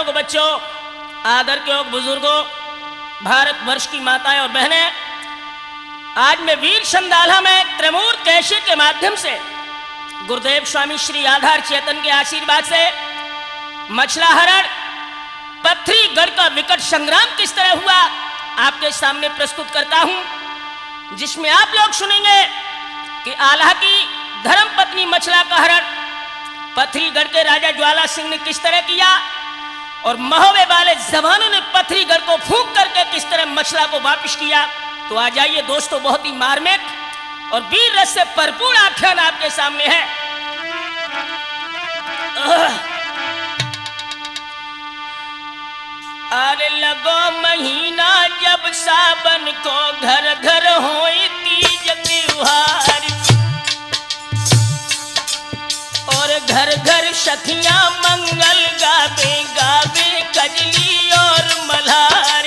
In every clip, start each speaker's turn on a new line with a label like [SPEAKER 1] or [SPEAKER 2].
[SPEAKER 1] योग्य बच्चों, आदर के योग्य बुजुर्गों, भारतवर्ष की माताएं और बहनें, आज मैं वीर संडाला में त्रिमूर्त कैसे के माध्यम से गुरुदेव स्वामी श्री आधार चेतन के आशीर्वाद से मछलाहरण पथरीगढ़ का विकट संग्राम किस तरह हुआ आपके सामने प्रस्तुत करता हूं, जिसमें आप लोग सुनेंगे कि आल्हा की धर्मपत्नी मछला का हरण पथरीगढ़ के राजा ज्वाला सिंह ने किस तरह किया और महोबे वाले जवानों ने पथरीगढ़ को फूंक करके किस तरह मछला को वापस किया। तो आ जाइए दोस्तों, बहुत ही मार्मिक और वीर रस से भरपूर आख्यान आपके सामने है। अरे लगो महीना जब सावन को घर घर होई तीज त्योहार, और घर घर सखियां मंगल गावे गावे कजली और मल्हार।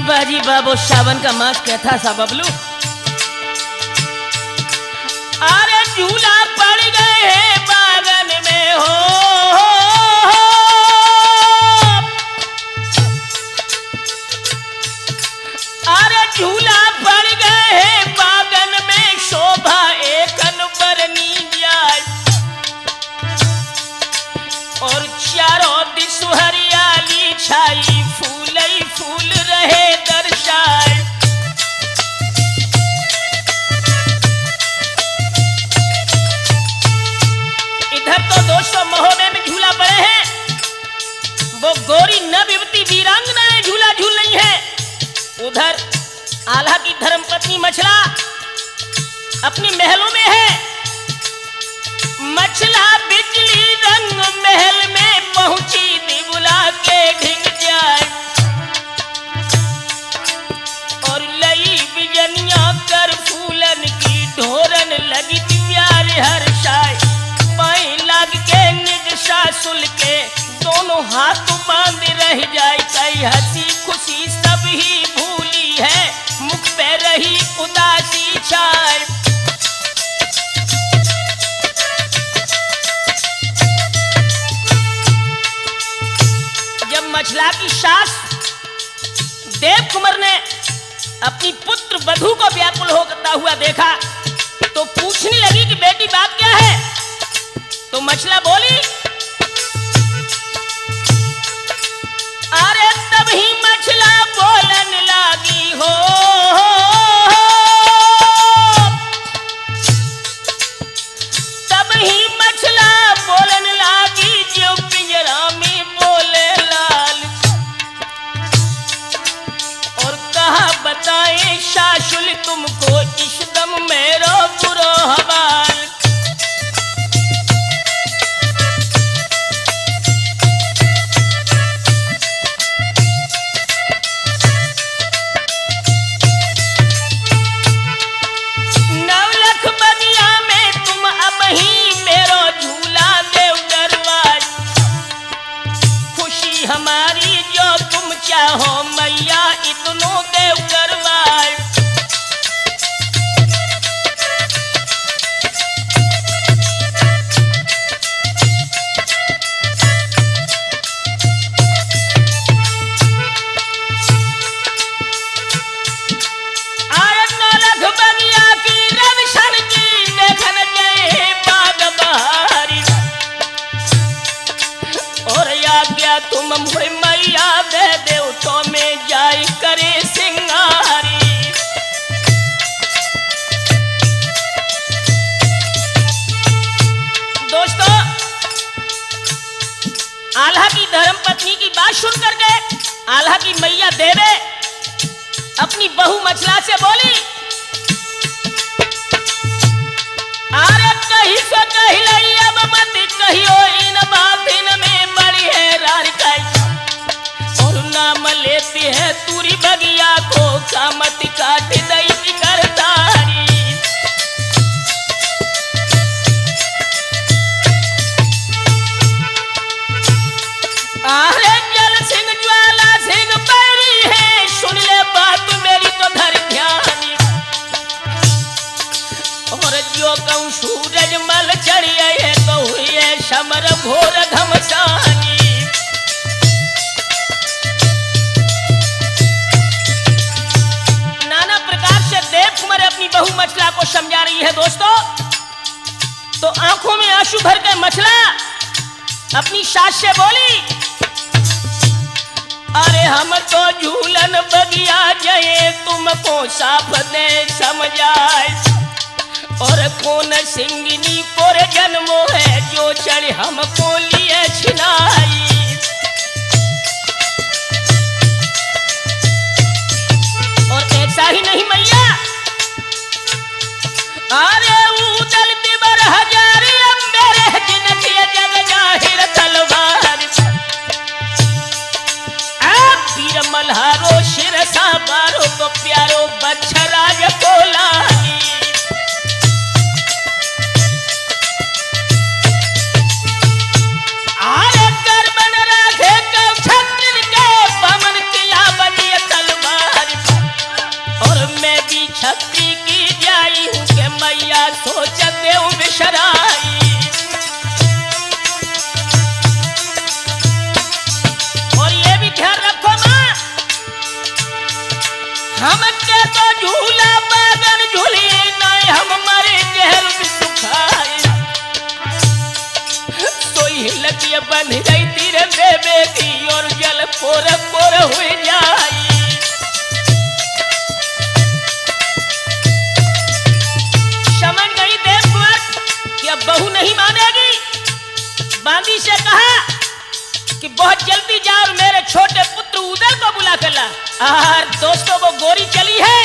[SPEAKER 1] बाजी बाबू सावन का मास कैथा सा बबलू। अरे झूला पड़ गए हैं बागन में हो, झूला पड़ गए हैं बागन में शोभा एक अनबरनी जाए, और चारों दिश हरियाली छाई फूल ही फूल रहे दर्शाए। इधर तो दोस्तों महोबे में झूला पड़े हैं, वो गोरी नवयुवती वीरांगनाएं झूला झूल रही हैं। उधर आल्हा की धर्मपत्नी मछला अपनी महलों में है। मछला बिजली रंग महल में पहुंची दिबुला के ढिंग जाए, और लई बिजनिया कर फूलन की ढोरन लगी प्यार हर्षाए। पाए लाग के निज सासुल के दोनों हाथ बांध रह जाए, कई हंसी खुशी सब ही भूली है, मुख पे रही उदासी छाए। जब मछला की सास देव कुमार ने अपनी पुत्र वधू को व्याकुल होता हुआ देखा तो पूछने लगी कि बेटी बात क्या है। तो मछला बोली, अरे तभी मछला बोलन लागी हो, तभी मछला बोलन लागी जो पिंजरा में बोले लाल, और कहा बताए सासुल तुमको इस दम मेरो बुरो हवाल। हमारी जो तुम चाहो मैया इतनो देव करवाए। तुम मुझे मैया दे देव तो में जाई करे सिंगारी। दोस्तों, आल्हा की धर्मपत्नी की बात सुन करके आल्हा की मैया देवे अपनी बहू मछला से बोली, अरे कहीं से कही लई अब मत कहियो इन बातिन में बड़ी है रारिकाई, और नाम लेती है तुरी बगिया को कामत काट दई करतारी। अरे जल सिंह ज्वाला सिंह बैरी है सुन ले समझा रही है दोस्तों। तो आंखों में आंसू भर के मछला अपनी सास से बोली, अरे हम तो झूलन बगिया जाए तुमको साफ दे समझाए, और कौन सिंगनी कोर जन्मो है जो चढ़ हमको लिए छिनाई। और ऐसा ही नहीं मैया, अरे उदल दिबर हजार मेरे जिनकी जग जाहिर तलवार, वीर मल्हारो शिरसा बारो तो प्यारो बच्छराज कोलानी। आरे कर बन राखे कब छत्र के पवन किया बनी तलवार, और मैं भी छत्री की जाई हूँ के मैया सोचते हूँ बिशराई। और ये भी ध्यान रखो माँ, हमके तो झूला बागन झूली नहीं, हम मरे जहर भी सुखाए, सोई हिलकिया बंध गई तीर बेबे की, और जल पोर पोर हुई जाई। समझ गई देवकुमार कि अब बहू नहीं मानेगी। बांदी से कहा कि बहुत जल्दी जा और मेरे छोटे पुत्र उदल को बुला कर ला। दोस्तों वो गोरी चली है,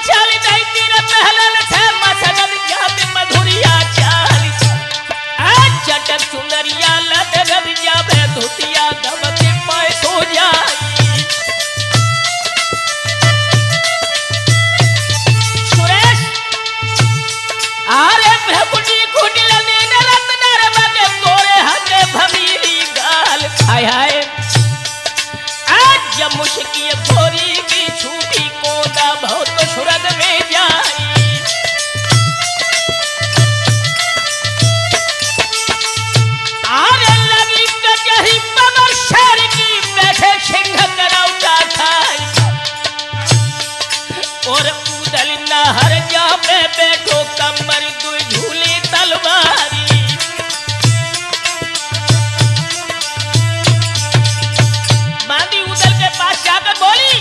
[SPEAKER 1] चाली नहीं तीर पहलन थे मसगल जात मधुरिया चाली, चटक चुनरिया लटगल जाबे धुतिया दबते पैसो जाई। सुरेश अरे भकुटी कुटिल नीन रत्न रमके गोरे हके भमीरी गाल, हाय हाय आज जब मुश्किल भोरी की छूटी कोदा बहुत सुरग में जाई। आरे लगी कचहरी पमर शहर की बैठे सिंह करौटा खाई, और उदल नहर जा पे बैठो कमर दुई झूली तलवारी। बांदी उदल के पास जाकर बोली,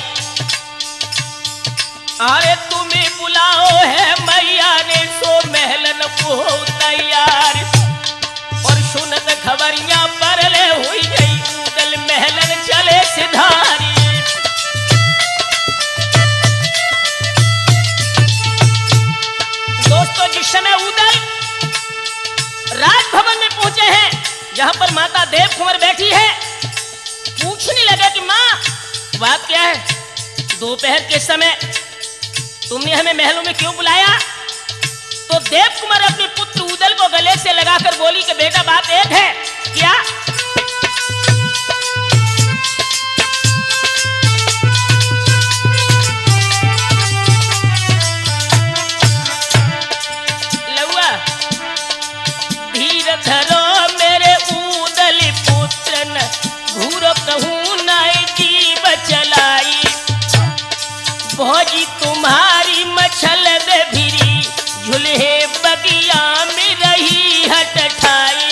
[SPEAKER 1] अरे तुम्हें बुलाओ है मैया ने सो महलन को तैयार, और सुनत खबरियां परले हुई गई उदल महलन चले सिधारी। दोस्तों जिस समय उदल राजभवन में पहुंचे हैं जहां पर माता देव कुंवर बैठी है, पूछने लगे कि माँ बात क्या है, दोपहर के समय तुमने हमें महलों में क्यों बुलाया? तो देव कुमार अपने पुत्र उदल को गले से लगाकर बोली कि बेटा बात एक है। क्या? लौआ धीर धरो मेरे उदल पुत्र न घूरो कहूँ नाई जीव चलाई, भौजी तुम्हारी मछल दे भिरी झुलहे बगिया में रही हटठाई।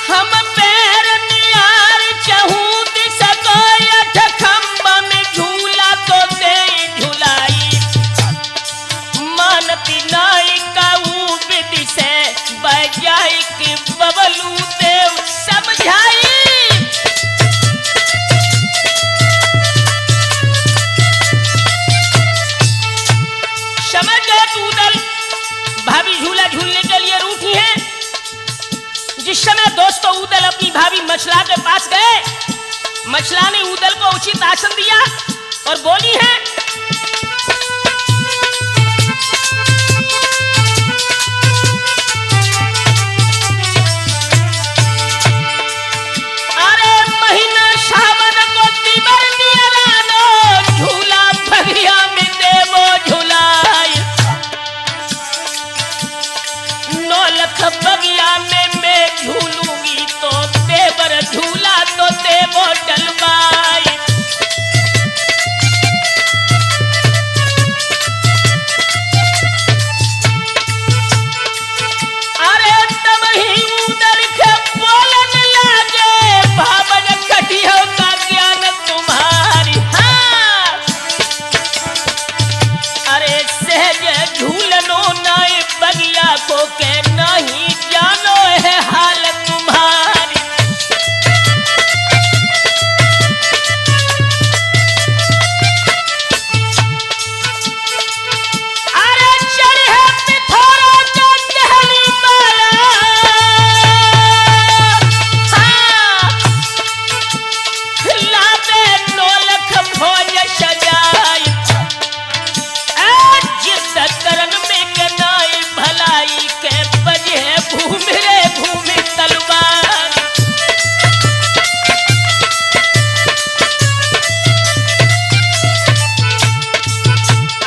[SPEAKER 1] हम पैर नियार चहूँ दिसको अठ खम्बा में झूला तो दे झुलाई, मानती नाई का विधि से बजाई की बबलू देव समझाई। समझ गए कि उदल भाभी झूला झूलने के लिए रूठी है। जिस समय दोस्तों उदल अपनी भाभी मछला के पास गए, मछला ने उदल को उचित आसन दिया और बोली है, अरे महीना सावन को तिबर दिया रानो झूला बगिया में देवो झूलाई, 9 लाख बगिया में झूलूंगी तो देवर झूला तो देवो डलवाई। अरे तब ही उधर के बोलन लागे भावन कटियो का ज्ञान तुम्हारी। हाँ अरे सहज झूलनो नाय बगिया को के नहीं जानो है हाल तुम्हारी। अरे चढ़े पिथौरा का टहली माला। हाँ लावे नौलख भोज सजाई। जिस करन में के नाई भलाई के बजे भूमि रे भूमि तलवार।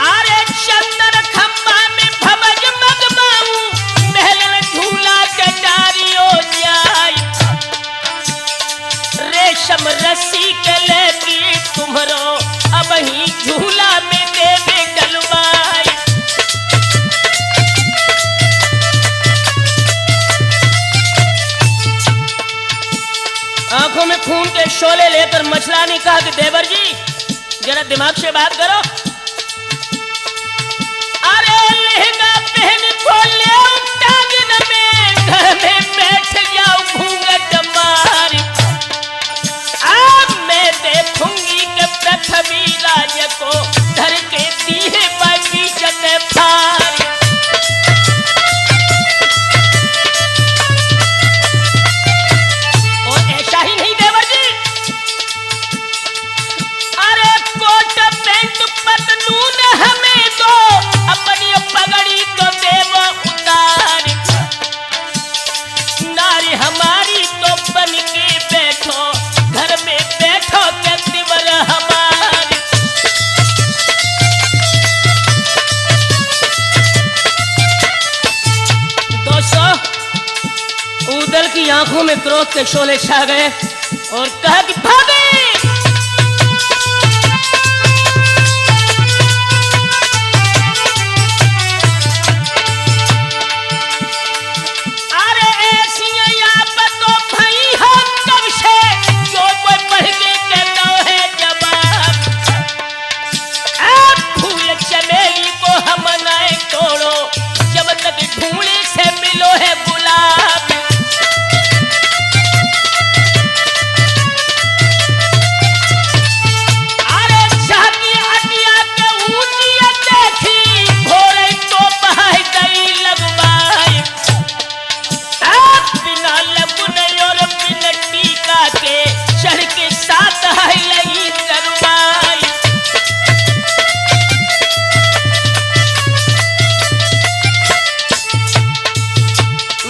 [SPEAKER 1] अरे चंदन खंबा में भवज मगमाऊ महल झूला के डारियो जाई। रेशम रस्सी के लेकी तुम्हारो अब ही झूला में देवे डलवाई। आंखों में खून के शोले लेकर मछला ने कहा कि देवर जी जरा दिमाग से बात करो। अरे लहंगा पहन को ले टांगन में घर में बैठ जाओ घूंघट मारी। अब मैं देखूंगी कि पृथ्वी राज को धर के दिए बाकी जते फारी। और ऐसा ही नहीं देवर जी। अरे कोट पैंट पतलून हमें दो अपनी पगड़ी तो देव उतारी। नारी हमारी तो बन के बैठो घर में बैठो के दिवर हमारी। दोस्तों उदल की आंखों में क्रोध के शोले छा गए और कहा कि भागे। अरे ऐसी आफत तो भई हो कब से जो कोई पढ़ के कहता है जवाब। अब फूल चमेली को हम नाए तोड़ो जब तक ढूंढे से मिलो है गुलाब। अरे झाकी अटिया के ऊंचिया देखी भोरे तो बहाई गई लगवाई। अब बिना लगुन और बिन टीका के चढ़ के साथ है लगी दरबाई।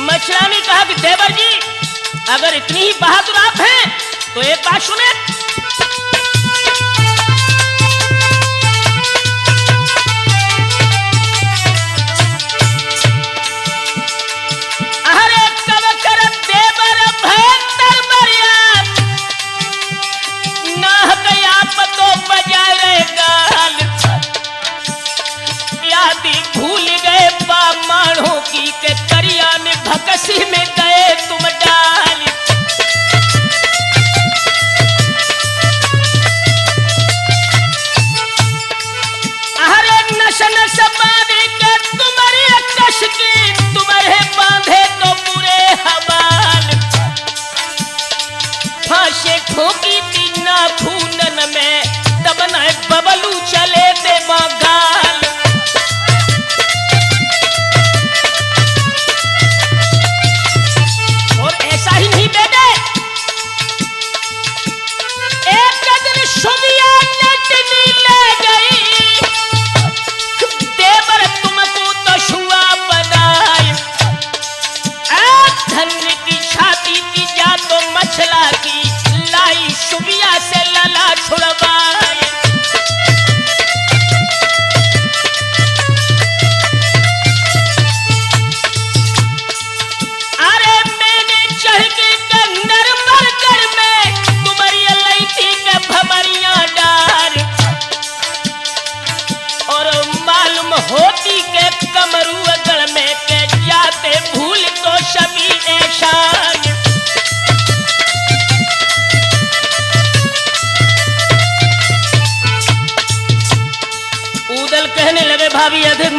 [SPEAKER 1] मछला ने कहा कि देवर जी अगर इतनी ही बहादुर आप हैं तो एक बात सुने। अरे कब कर देवर भयंकर मर्याद ना गया पतो बजा रहे गाल। यादी भूल गए बा मानो की के करिया में भकसी में गए तुम डाल। अरे नश नश बांधे के तुम्हारी कश की तुम्हारे बांधे तो पूरे हवाल। फांसे ठोकी थी ना खूनन में तब न बबलू चले थे गाल।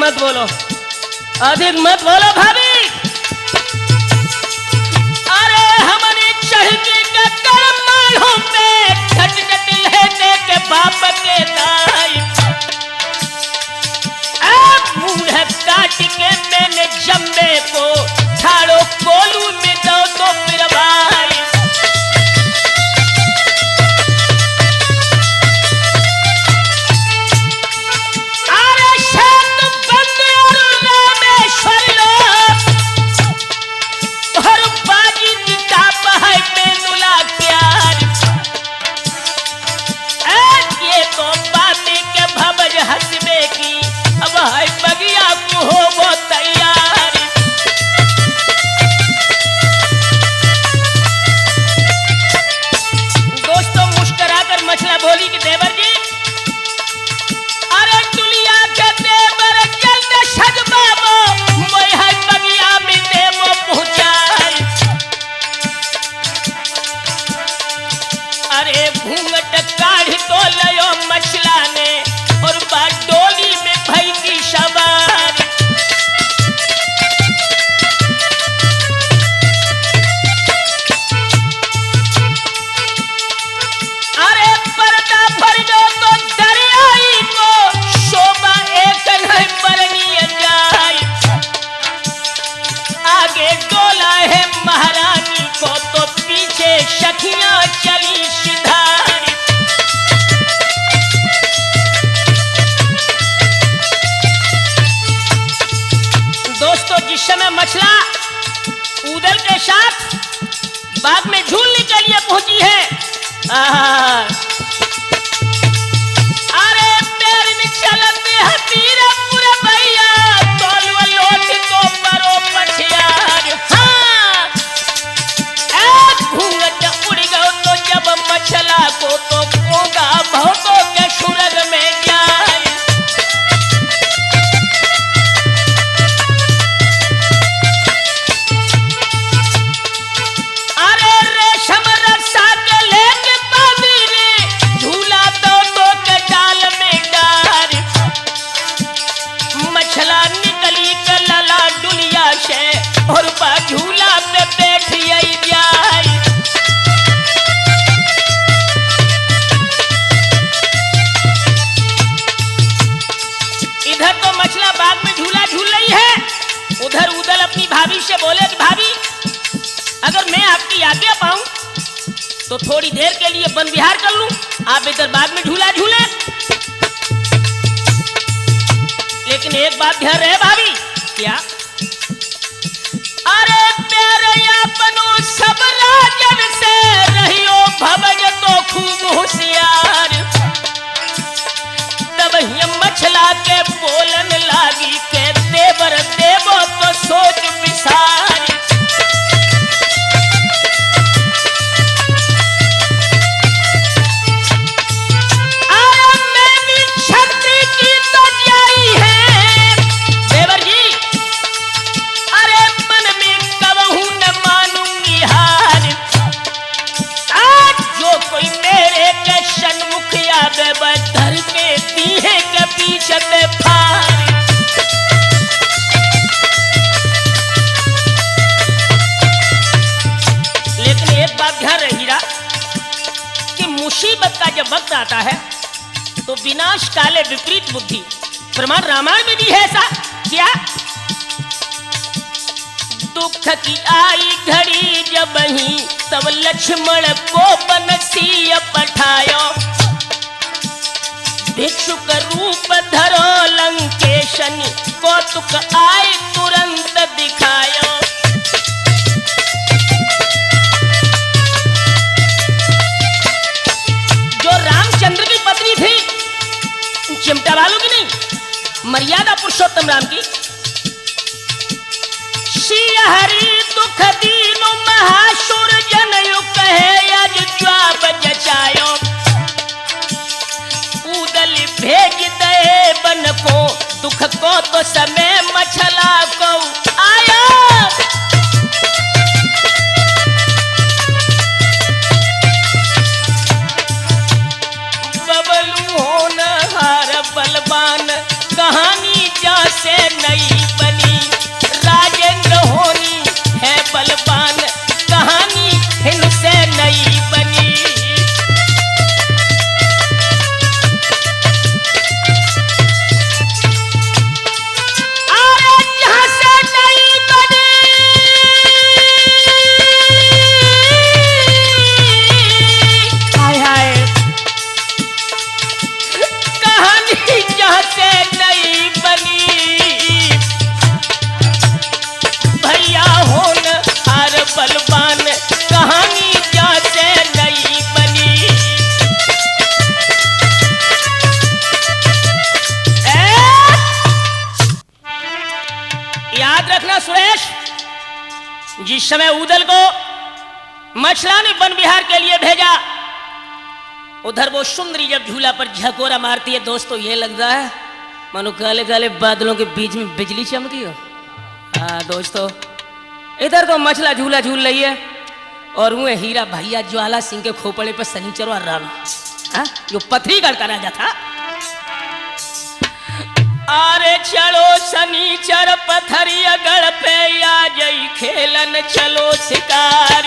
[SPEAKER 1] मत बोलो, अधिक मत बोलो भाभी। अरे हमने चढ़ के कर्म मालूम पे झट झट लेने के बाप के दाई, मुंह काट के मैंने जम्मे को ठाड़ो कोलू में दो तो फिर भाई। अरे शत बंद और रामेश्वर हर बाजी किताब है बेनुला प्यार, ये तो बातें के भवज हंसबे की अब है बगिया को हो वो तैयार। दोस्तों मुस्कुराकर मछला बोली कि देवर जी, अरे दुनिया के देवर जल्द सजबाबो मोय है बगिया में देवो पहुंचाई। अरे घूंघट काढ़ तो लयो मछला ने और बा डोली में भई की सवार। अरे पर्दा भर दो तो दरियाई को शोभा एक नहीं बरनी जाए, आगे डोला है महारानी को तो पीछे सखियां चली सिधारी। दोस्तों जिस समय मछला उदल के साथ बाग में झूलने के लिए पहुंची है, अरे पैर में चलते हतीर पूरा भैया तोलवा लोट को परो पछियार। हाँ घूंघट उड़ गयो तो जब मछला को तो होगा बहुतों के सुरग में जाए। अरे रेशम रस्सा के लेके बांधी ने झूला दो के डाल में डार, मछला निकली के लला डुलिया से और बा झूला पे बैठ जाए। इधर तो मछला बाग में झूला झूल रही है, उधर उदल अपनी भाभी से बोले कि भाभी अगर मैं आपकी आज्ञा पाऊं तो थोड़ी देर के लिए वन विहार कर लूं, आप इधर बाग में झूला झूले। लेकिन एक बात ध्यान रहे भाभी, क्या? अरे प्यारे अपनो सब राजन से रहियो भवज तो खूब होशियार। तब ये मछला के बोलन लागी के देवर देवो तो सोच विसार। धर के दीहे के पीछे फार। लेकिन एक बात ध्यान रहे हीरा कि मुसीबत का जब वक्त आता है तो विनाश काले विपरीत बुद्धि, प्रमाण रामायण में भी है ऐसा। क्या? दुख की आई घड़ी जब ही तब लक्ष्मण को बनसीय पठायो, भिक्षुक रूप धरो लंकेशन कौतुक आए तुरंत दिखायो। जो रामचंद्र की पत्नी थी, चिमटा वालों की नहीं, मर्यादा पुरुषोत्तम राम की, सिय हरि दुख दीनु महासुर जनयु कहे अज ज्वाब जचायो, उदल भेज दे बन को दुख को तो समय मछला को आया। बबलू होनहार बलवान कहानी जैसे याद रखना सुरेश, जिस समय उदल को मछला ने वन विहार के लिए भेजा, उधर वो सुंदरी जब झूला पर झकोरा मारती है दोस्तों, ये लगता है मानो काले काले बादलों के बीच में बिजली चमकी हो। हाँ दोस्तों, इधर तो मछला झूला झूल रही है और वो हीरा भैया ज्वाला सिंह के खोपड़े पर सनीचर और राणा जो पथरी गढ़ राजा था। अरे चलो सनीचर पथरिया गढ़ पे आ जई खेलन चलो शिकार,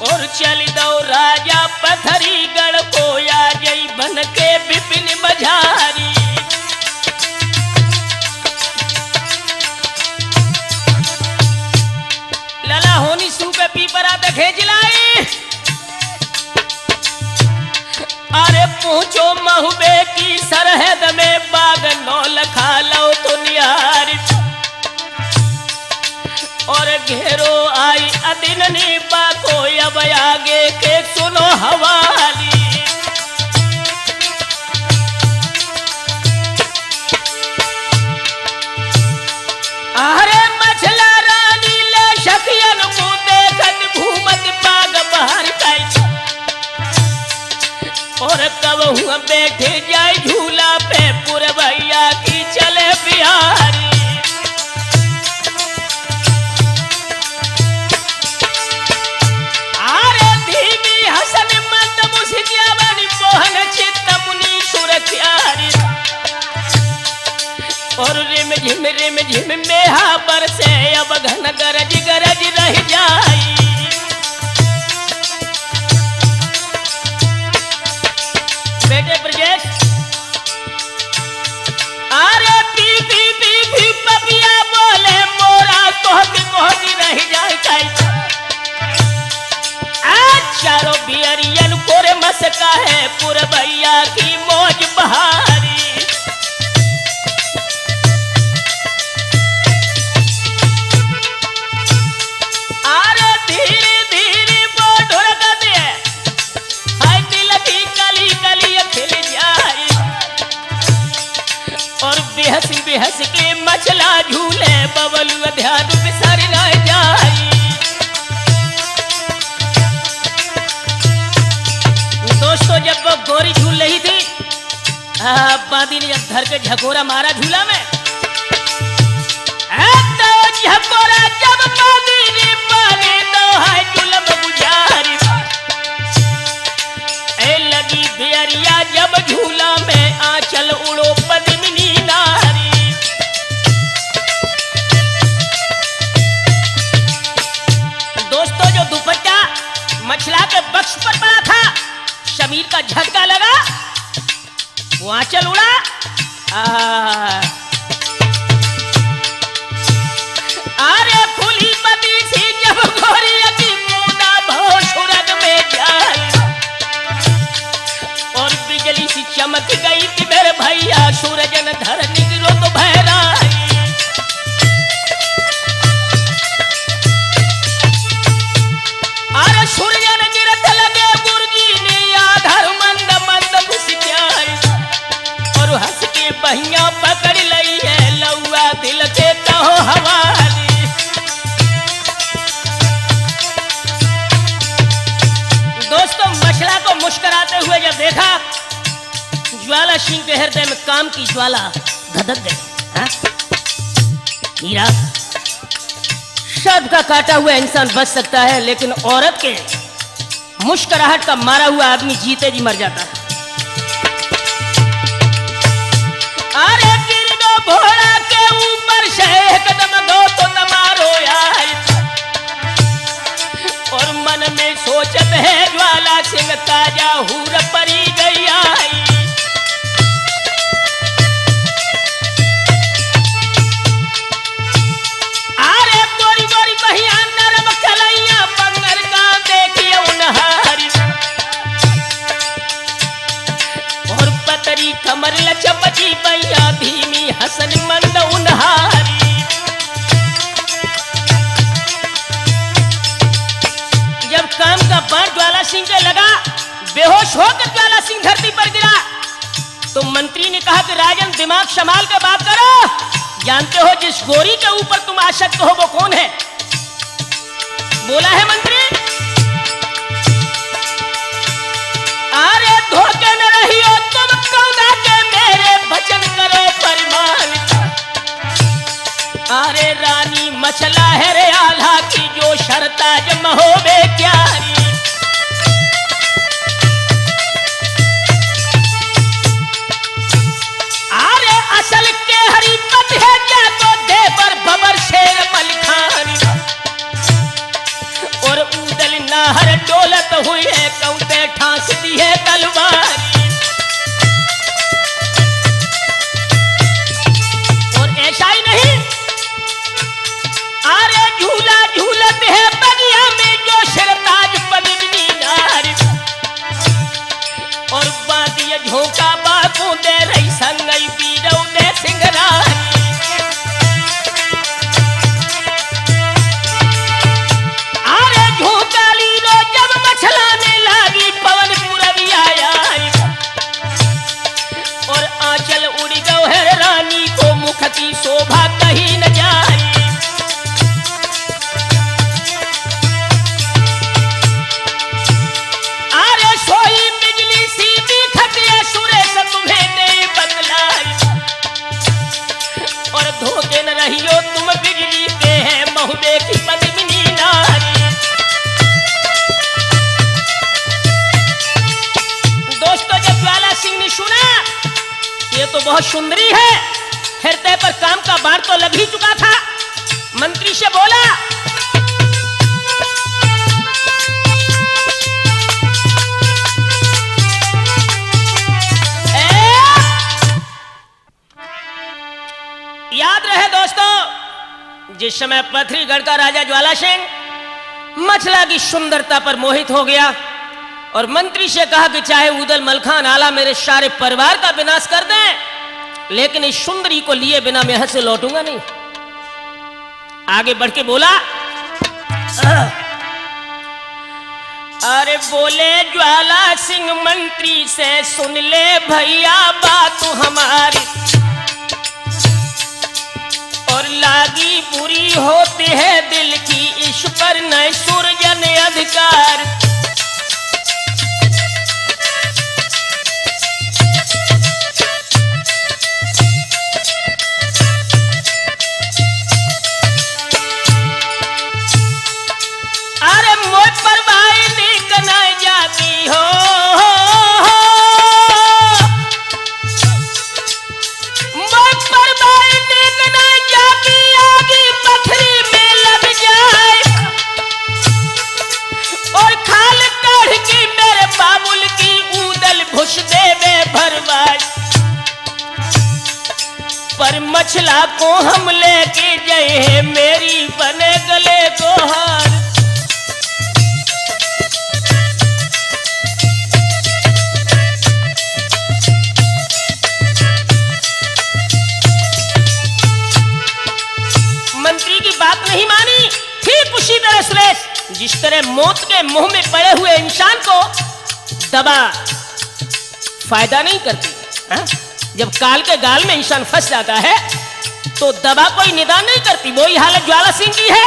[SPEAKER 1] और चल दो राजा पथरी गढ़ को आ जई बन के विपिन मझारी। लला होनी सू पे पीपरा पे खेच लाई, अरे पूछो महुबे की सरहद में बाग नौ लखा लो तो निहारी, और घेरो आई अदिननी बाको अब आगे के सुनो हवाली। अरे मछला रानी ले शकियन को देखत घूमत बाग बाहर काई, और कब हुआ बैठे जाए झूला पे पुरवैया की चले बिहारी। और रिम झिम मेहा बरसे अब घन गरज गरज रह जाई। बेटे ब्रजेश, अरे पी पी पी पी पपिया बोले मोरा कोहती कोहती रह जाए काई। आज चारों बियरियन कोरे मस्का है पुरवैया की मौज बहारी। हंस के मछला झूले बबलू ध्यान बिसर न जाई। दोस्तों, जब वो गोरी झूल रही थी, बादी ने जब धर के झकोरा मारा झूला में, तो झकोरा जब बादी ने मारे तो है जुल्म गुजारी। ए लगी बेरिया जब झूला में आंचल उड़ो पद्मिनी नारी। दुपट्टा मछला के बक्स पर पड़ा था, शमीर का झटका लगा, वो आंचल उड़ा। अरे खुली पति सी जब गोरी की मुदा भो सुरग में जाए, और बिजली सी चमक गई तिबर भैया सूरजन धर निगरो तो भैराई। अरे सूर्यन गिरत लगे मुर्गी ने आधर मंद मंद घुस जाए, और हंस के बहिया पकड़ लई है लौआ दिल देता हो हवाली। दोस्तों, मछला को मुस्कुराते हुए जब देखा, ज्वाला सिंह के हृदय में काम की ज्वाला धधक गई। हीरा, शब्द का काटा हुआ इंसान बच सकता है, लेकिन औरत के मुस्कुराहट का मारा हुआ आदमी जीते जी मर जाता है। अरे गिरनो घोड़ा के ऊपर से एकदम दो तो तमारो यार, और मन में सोचत है ज्वाला सिंह ताजा हूर परी गई आई। कमर लचपची भैया धीमी हसन मंद उन्हारी। जब काम का बाण ज्वाला सिंह के लगा, बेहोश होकर ज्वाला सिंह धरती पर गिरा, तो मंत्री ने कहा कि राजन दिमाग संभाल कर बात करो, जानते हो जिस गोरी के ऊपर तुम आसक्त हो वो कौन है? बोला है मंत्री, अरे धोखे न रहियो तुम कौना के मेरे भजन करो फरमान। अरे रानी मछला है रे आल्हा की जो शर्ता जम हो बेक्यारी। अरे असल के हरी पत है क्या तो दे पर बबर शेर मलिखानी। और उदल नाहर डोलत हुई है कौते ठांस दी है तलवारी। और ऐसा ही नहीं, अरे झूला झूलत है बनिया में जो शरताज पगनी नारी। और बादिया झोंका बापू दे रही संगई पीरौ दे सिंगरारी। अरे झोंका लीलो जब मछलाने लागी पवन पुरविया आई। और आंचल उड़ गौ है रानी को मुख की शोभा कहीं न जाई। धोखे न रहियो तुम बिजली के हैं महुबे की पद्मिनी नारी। दोस्तों जब ज्वाला सिंह ने सुना ये तो बहुत सुंदरी है, हृदय पर काम का बाण तो लग ही चुका था, मंत्री से बोला, याद रहे दोस्तों जिस समय पथरीगढ़ का राजा ज्वाला सिंह मछला की सुंदरता पर मोहित हो गया और मंत्री से कहा कि चाहे उदल मलखान आला मेरे सारे परिवार का विनाश कर दें, लेकिन इस सुंदरी को लिए बिना मैं यहाँ से लौटूंगा नहीं। आगे बढ़ के बोला, अरे बोले ज्वाला सिंह मंत्री से सुन ले भैया बात हमारी। और लागी बुरी होती है दिल की इस पर न सुरजन अधिकार। अरे मोह पर भाई नीक न जाती हो, घुस देवे भरवाई। पर मछला को हम लेके गए मेरी बने गले को हार। मंत्री की बात नहीं मानी। ठीक उसी तरह सुरेश, जिस तरह मौत के मुंह में पड़े हुए इंसान को दबा फायदा नहीं करती, हा? जब काल के गाल में इंसान फंस जाता है तो दवा कोई निदान नहीं करती। वही हालत ज्वाला सिंह की है।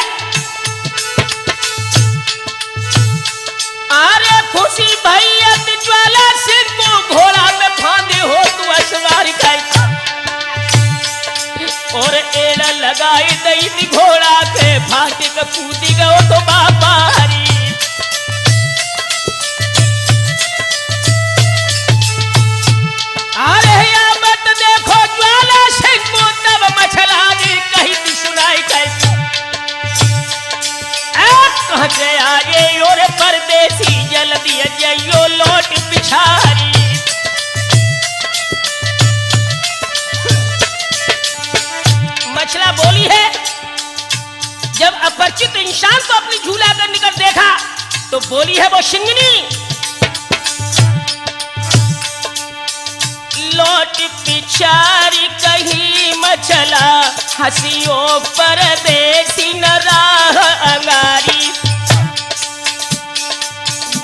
[SPEAKER 1] अरे खुशी भैया ज्वाला सिंह को घोड़ा पे फांदे हो तू असवार खाई। और एड़ा लगाई दई घोड़ा पे फाटे का कूदी गो तो बापारी। अरे या मत देखो ज्वाला सिंह को तब मछला दी कही भी सुनाई कैसी। कह के आगे और परदेसी जल्दी जइयो लौट पिछारी। मछला बोली है, जब अपरिचित इंसान को अपनी झूला कर निकट देखा तो बोली है वो सिंगनी, लौट पिछारी कहीं मछला हंसियो परदेसी न राह अंगारी।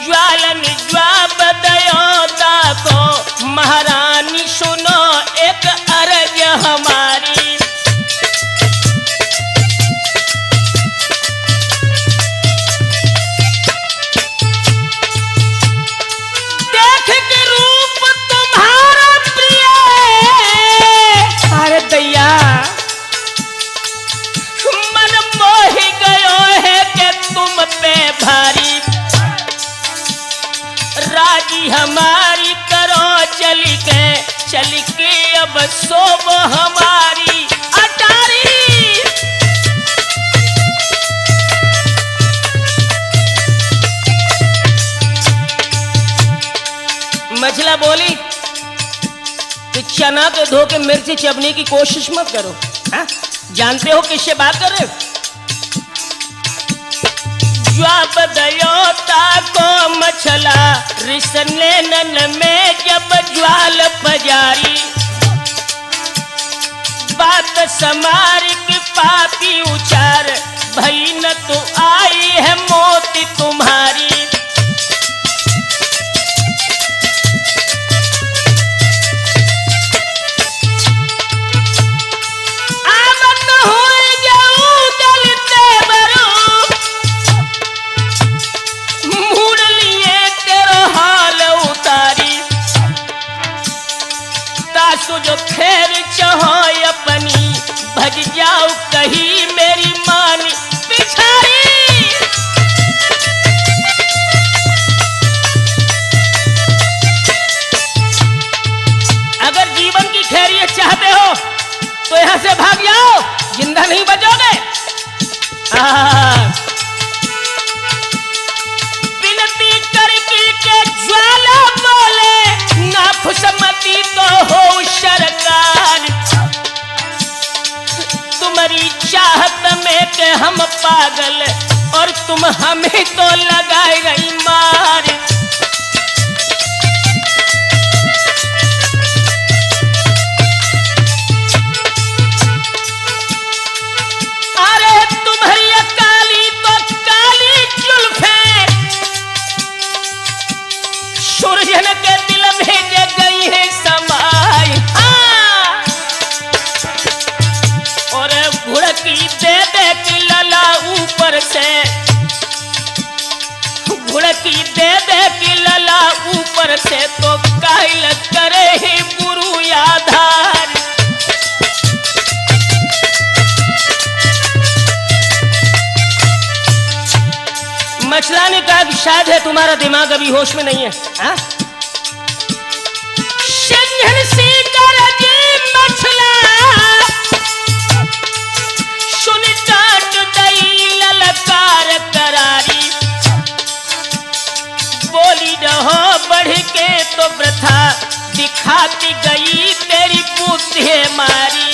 [SPEAKER 1] ज्वालन ज्वाब दयोता को महारानी सुनो एक अर्ज हमारी। हमारी करो चल के अब सोब हमारी अटारी। मछला बोली कि चना के धो के मिर्ची चबने की कोशिश मत करो। हा? जानते हो किससे बात कर रहे हो? जवाब दयो ताको मछला रिसने नन में जब ज्वाल पजारी। बात समार की पापी उचार भई न तो आई है मौत तुम्हारी। जो खैर चाहो अपनी भज जाओ कहीं मेरी मान पिछाड़ी। अगर जीवन की खैरियत चाहते हो तो यहां से भाग जाओ, जिंदा नहीं बचोगे। विनती करके के ज्वाला बोले ना खुशमती तो हो सरकार। तुम्हारी चाहत में के हम पागल और तुम हमें तो लगाए रही मार। अरे तुम्हारी काली तो काली जुल्फे सूरजन के दिल में जग गई है समाई। और घुड़की दे दे कि लला ऊपर से, घुड़की दे दे कि लला ऊपर से तो कायल करे ही गुरु आधार। मछला ने कहा कि शायद है तुम्हारा दिमाग अभी होश में नहीं है। हा? मछला सुन डांट दई ललकार करारी। बोली रहो बढ़ के तो प्रथा दिखाती गई तेरी बुद्धि मारी।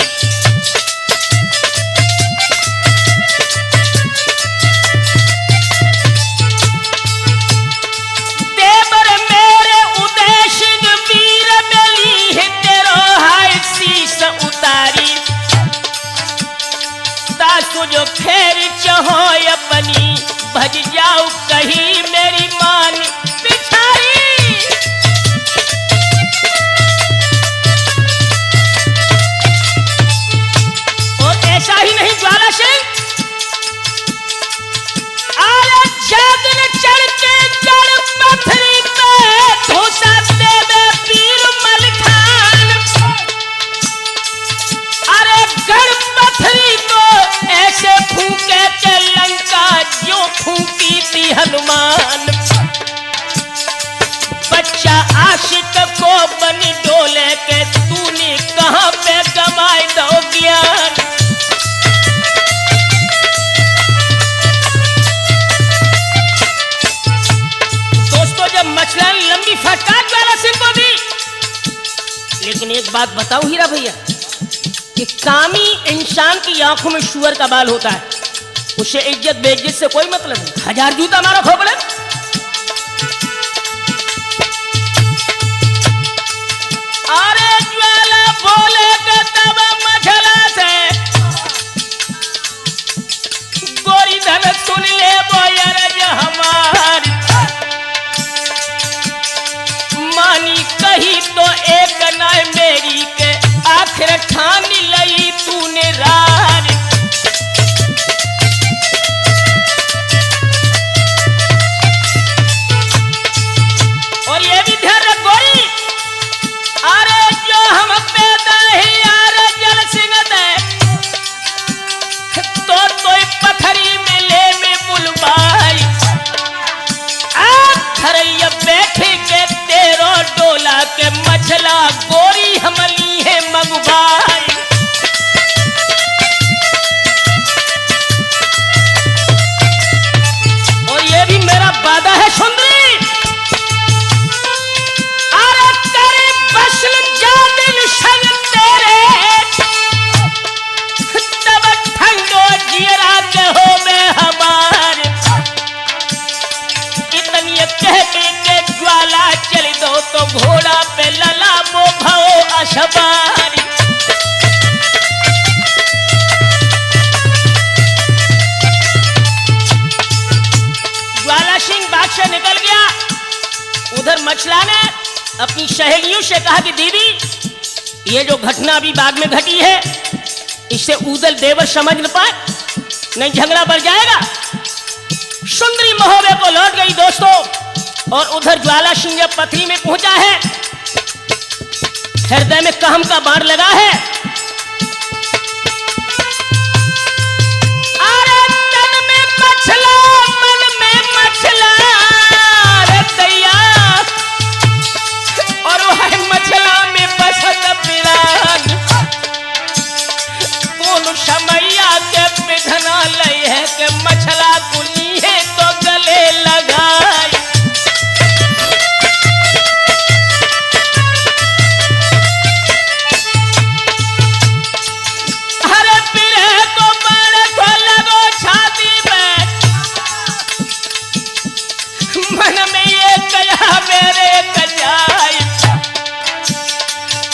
[SPEAKER 1] जो खैर चाहो अपनी भज जाओ कहीं मेरी मान पिछाड़ी। और ऐसा ही नहीं ज्वाला सिंह आया जागन चढ़ के गढ़ पथरी पे धोसा देवे पीर मलखान। अरे गढ़ पथरी को ऐसे फूके के लंका जो फूकी थी हनुमान। बच्चा आशिक को बनी डोले के तूने कहां पे कमाए दो ज्ञान। दोस्तों जब मछला लंबी फटकार ज्वाला सिंह को दी, लेकिन एक बात बताऊं हीरा भैया कि कामी इंसान की आंखों में शुअर का बाल होता है, उसे इज्जत बेइज्जत से कोई मतलब नहीं। 1000 जूता मारो खोपड़े। अरे ज्वाला बोले के तब मछला से गोरी धन सुन ले बोयरज हमारी। मानी कही तो एक नाय मेरी के आखिर ठान लई तूने रार। और ये भी ध्यान रख गोरी, अरे जो हम पैदा बोला के मछला गोरी हमली है मगुबाई। और ये भी मेरा वादा है सुंदरी, अरे करे बसल जा दिल संग तेरे, तब ठंडो जियरा के हो में हमारे। इतनी कह के ज्वाला चल दो तो घोड़ा पे लला मो भाओ अशबारी। ज्वाला सिंह बाग से निकल गया। उधर मछला ने अपनी सहेलियों से कहा कि दीदी ये जो घटना अभी बाग में घटी है इसे उदल देवर समझ न पाए, नहीं झगड़ा बढ़ जाएगा। सुंदरी महोदय को लौट गई दोस्तों। और उधर ज्वाला सिंह जब पथरी में पहुंचा है, हृदय में कहम का बाण लगा है। अरे तन में मछला मन में मछला रे दैया, और वो है मछला में बसत पिरान। कौन समैया के विधना लई है के मछला कुली है तो गले लगाई। अरे पिरे को मारे को लगो छाती में, मन में ये कया मेरे कजाई।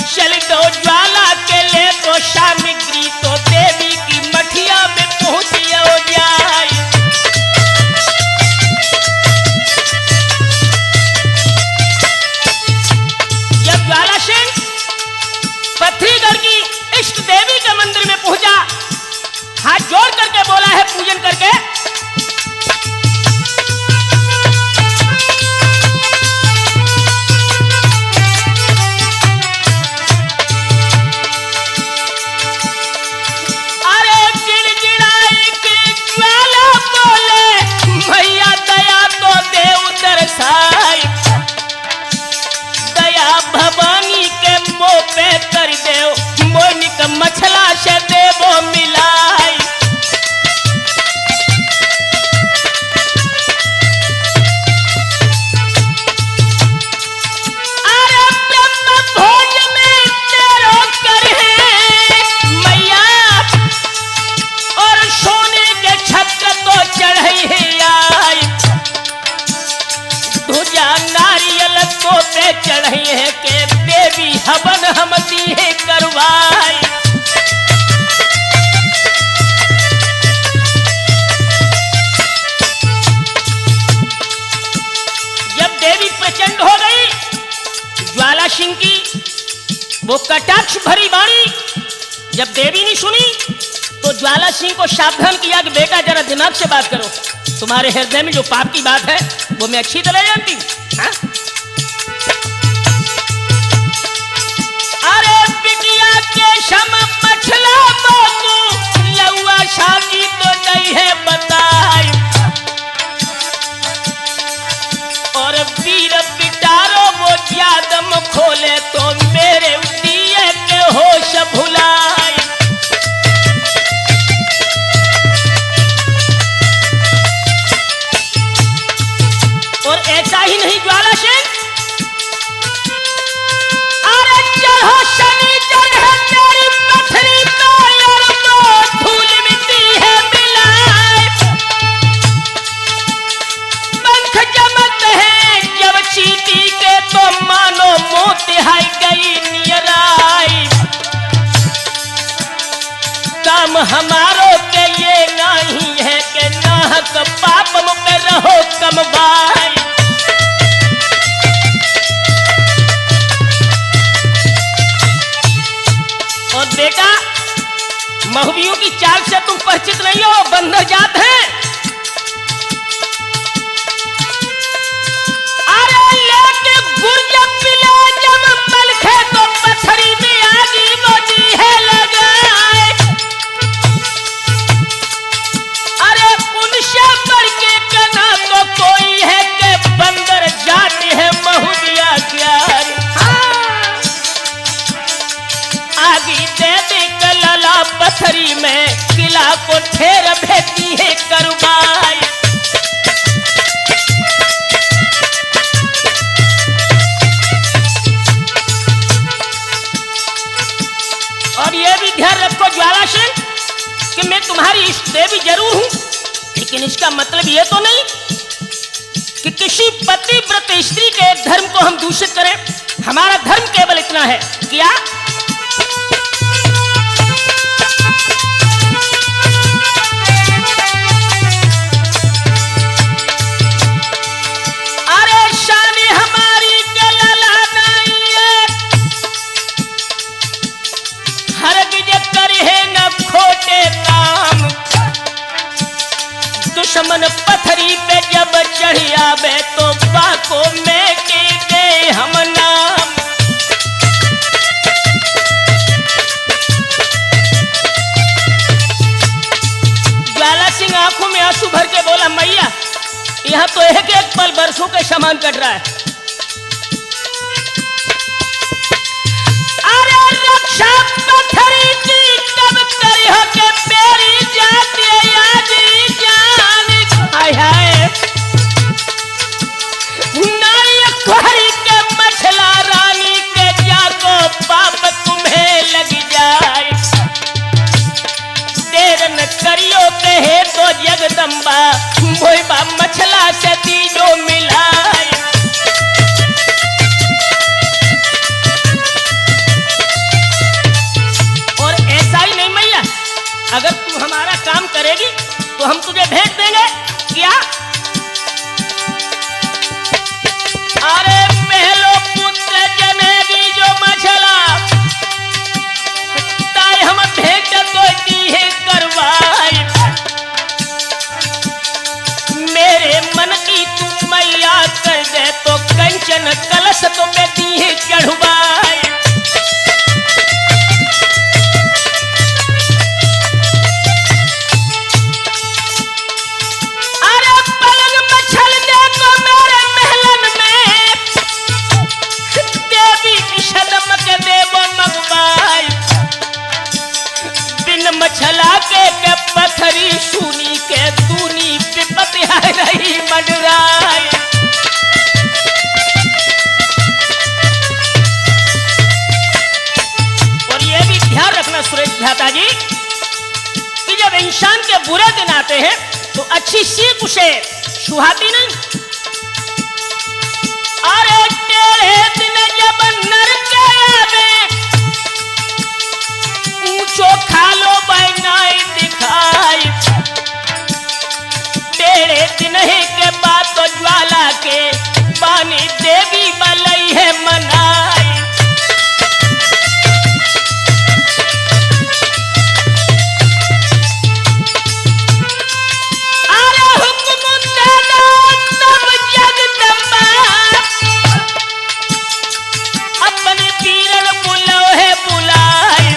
[SPEAKER 1] चल दो ज्वाला के ले तो सामग्री तो देवी की मठिया में पहुंचियो जाए। जब ज्वाला सिंह पथरीगढ़ की इष्ट देवी के मंदिर में पहुंचा, हाथ जोड़ करके बोला है पूजन करके, अरे गिड़गिड़ाई के ज्वाला बोले भैया दया तो देव दरसाई। दया भवानी के मुंह पे कर देव, मोनी का मछला से देवो मिलाई। अरे ब्रह्म भोज में तेरो कर है मैया, और सोने के छत्र तो चढ़ई है आई। ध्वजा नारियल तो पे चढ़ई है के देवी हवन हम दी है करवाई। जब देवी प्रचंड हो गई, ज्वाला सिंह की वो कटाक्ष भरी वाणी जब देवी ने सुनी तो ज्वाला सिंह को सावधान किया कि बेटा जरा दिमाग से बात करो, तुम्हारे हृदय में जो पाप की बात है वो मैं अच्छी तरह जानती हूं। हाँ? अरे बिटिया के सम मछला बाबू लौआ शादी तो नहीं है बताई। और वीर पिटारो वो यादम खोले तो मेरे दिए के होश भुलाई। और ऐसा ही नहीं ज्वाला सिंह, अरे चढ़ो शनिचर है तेरी पथरी में और वो धूल मिट्टी है मिलाए। पंख जमत है जब चीटी के तो मानो मोतिहाई गई नियराई। काम हमारो के ये नहीं है कि नाहक पाप में रहो कमवाई। और बेटा महुबियों की चाल से तुम परिचित नहीं हो, बंदर जात है। अरे लेके गुर्ज पिला जब मलखे तो पथरी में आगी मोदी है लगाए। अरे उनसे बढ़ के कना तो कोई है कि बंदर जात है महुबिया क्या। तुम्हारी इष्ट देवी जरूर हूं, लेकिन इसका मतलब यह तो नहीं कि किसी पतिव्रत स्त्री के धर्म को हम दूषित करें। हमारा धर्म केवल इतना है, क्या अरे शानी हमारी के लला नहीं है, हरगिज करे न खोटे काम। दुश्मन पथरी पे जब चढ़ी आवे तो बाको में के दे हम नाम। ज्वाला सिंह आंखों में आंसू भर के बोला, मैया यहां तो एक एक पल बरसों के समान कट रहा है। अरे रक्षा पथरी की कब करी हो के पेरी जाती यादी जान। हाय हाय नारी खोरी के मछला रानी के जाको पाप तुम्हें लग जाए। देर न करियो कहे तो जगदम्बा, मोई बा मछला से तीजो मिलाए। और ऐसा ही नहीं मैया, अगर तू हमारा काम करेगी तो हम तुझे भेंट देंगे। क्या अरे महलो पुत्र जनेगी जो मछला, ताई हम भेंट तो दी है करवाई। मेरे मन की तू मैया कर दे तो कंचन कलश तो मैं दी है चढ़वाई। अरे पलंग मछल दे को मेरे महलन में, देवी विषदम के देवो मगवाई। बिन मछला के पथरी सुनी के दूनी विपत्ति आ रही मंडराई। और ये भी ध्यान रखना सुरेश भ्राता जी कि जब इंसान के बुरे दिन आते हैं तो अच्छी सीख उसे सुहाती नहीं। अरे टेढ़े दिन जब नर के आवे, ऊंचो खालो बनाई दिखाई। टेढ़े दिन ही के बाद तो ज्वाला के पानी देवी बलई है मनाई। अरे हुक्म देना तब जगदम्बा, अपने पीरन बुलो है बुलाई।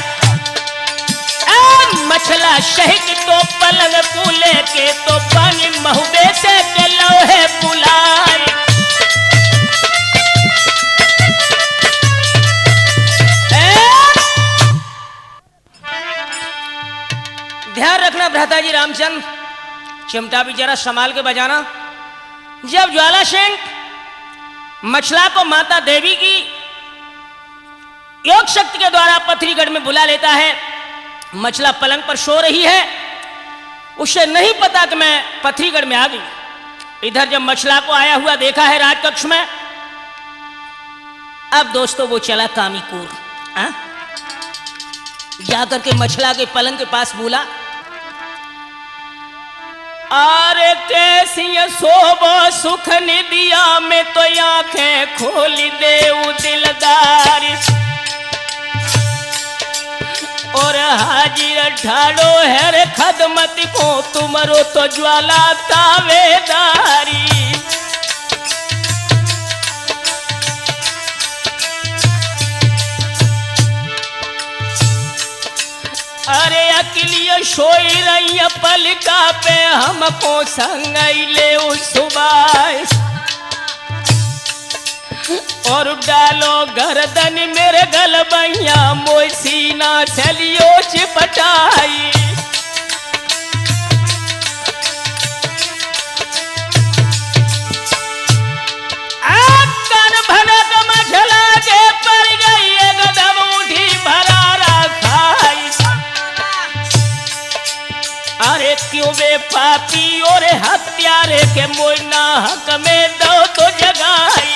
[SPEAKER 1] मछला शहीद तो पलंग पुले के तो पानी महुबे से के लोहे बुलाई। ध्यान रखना भ्राता जी रामचंद्र, चिमटा भी जरा संभाल के बजाना। जब ज्वाला सिंह मछला को माता देवी की योग शक्ति के द्वारा पथरीगढ़ में बुला लेता है, मछला पलंग पर सो रही है, उसे नहीं पता कि मैं पथरीगढ़ में आ गई। इधर जब मछला को आया हुआ देखा है राजकक्ष में, अब दोस्तों वो चला कामीपुर। जाकर के मछला के पलंग के पास बोला, अरे कैसी सोबो सुख निदिया में तो आंखें खोली दे दिलदारी। और हाजिर ठाड़ो है रे खदमत को तुमरो तो ज्वाला तावेदारी। अरे अकेलिए सोई रही पलका पे हमको संग ले सुबह। और डालो गर्दन मेरे गलबैया मोई सीना चलियो चिपटाई। कन भनक मझला के पर गई एकदम उठी भरारा खाई। अरे क्यों वे पापी और हत्यारे के मोइना हक में दो तो जगाई।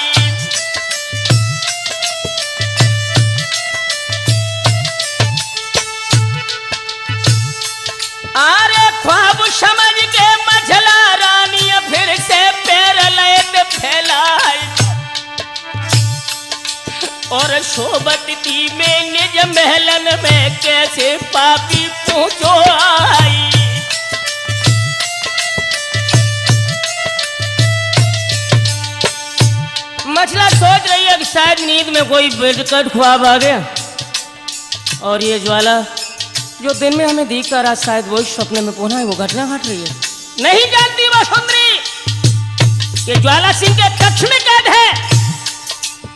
[SPEAKER 1] अरे ख्वाब समझ के मझला रानी फिर से पैर लैत फैलाई और सोबत दी में निज महलन में कैसे पापी पहुंचो आई। मछला सोच रही है कि शायद नींद में कोई बेडकट ख्वाब आ गया और ये ज्वाला जो दिन में हमें दिख कर आज शायद वही सपने में पुनः वो घटना घट रही है। नहीं जानती वो सुंदरी कि ज्वाला सिंह के कक्ष में कैद है।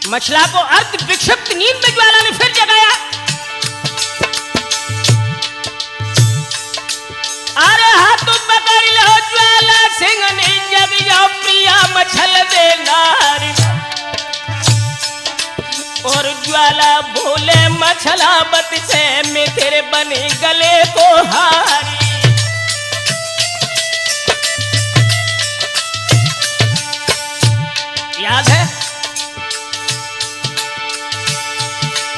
[SPEAKER 1] मछला को अर्ध विक्षिप्त नींद में ज्वाला ने फिर जगाया। अरे हाथ पकड़ लो ज्वाला सिंह ने जग जाओ प्रिया मछल दे नारी और ज्वाला बोले मछला बत से मैं तेरे बने गले को हारी। याद है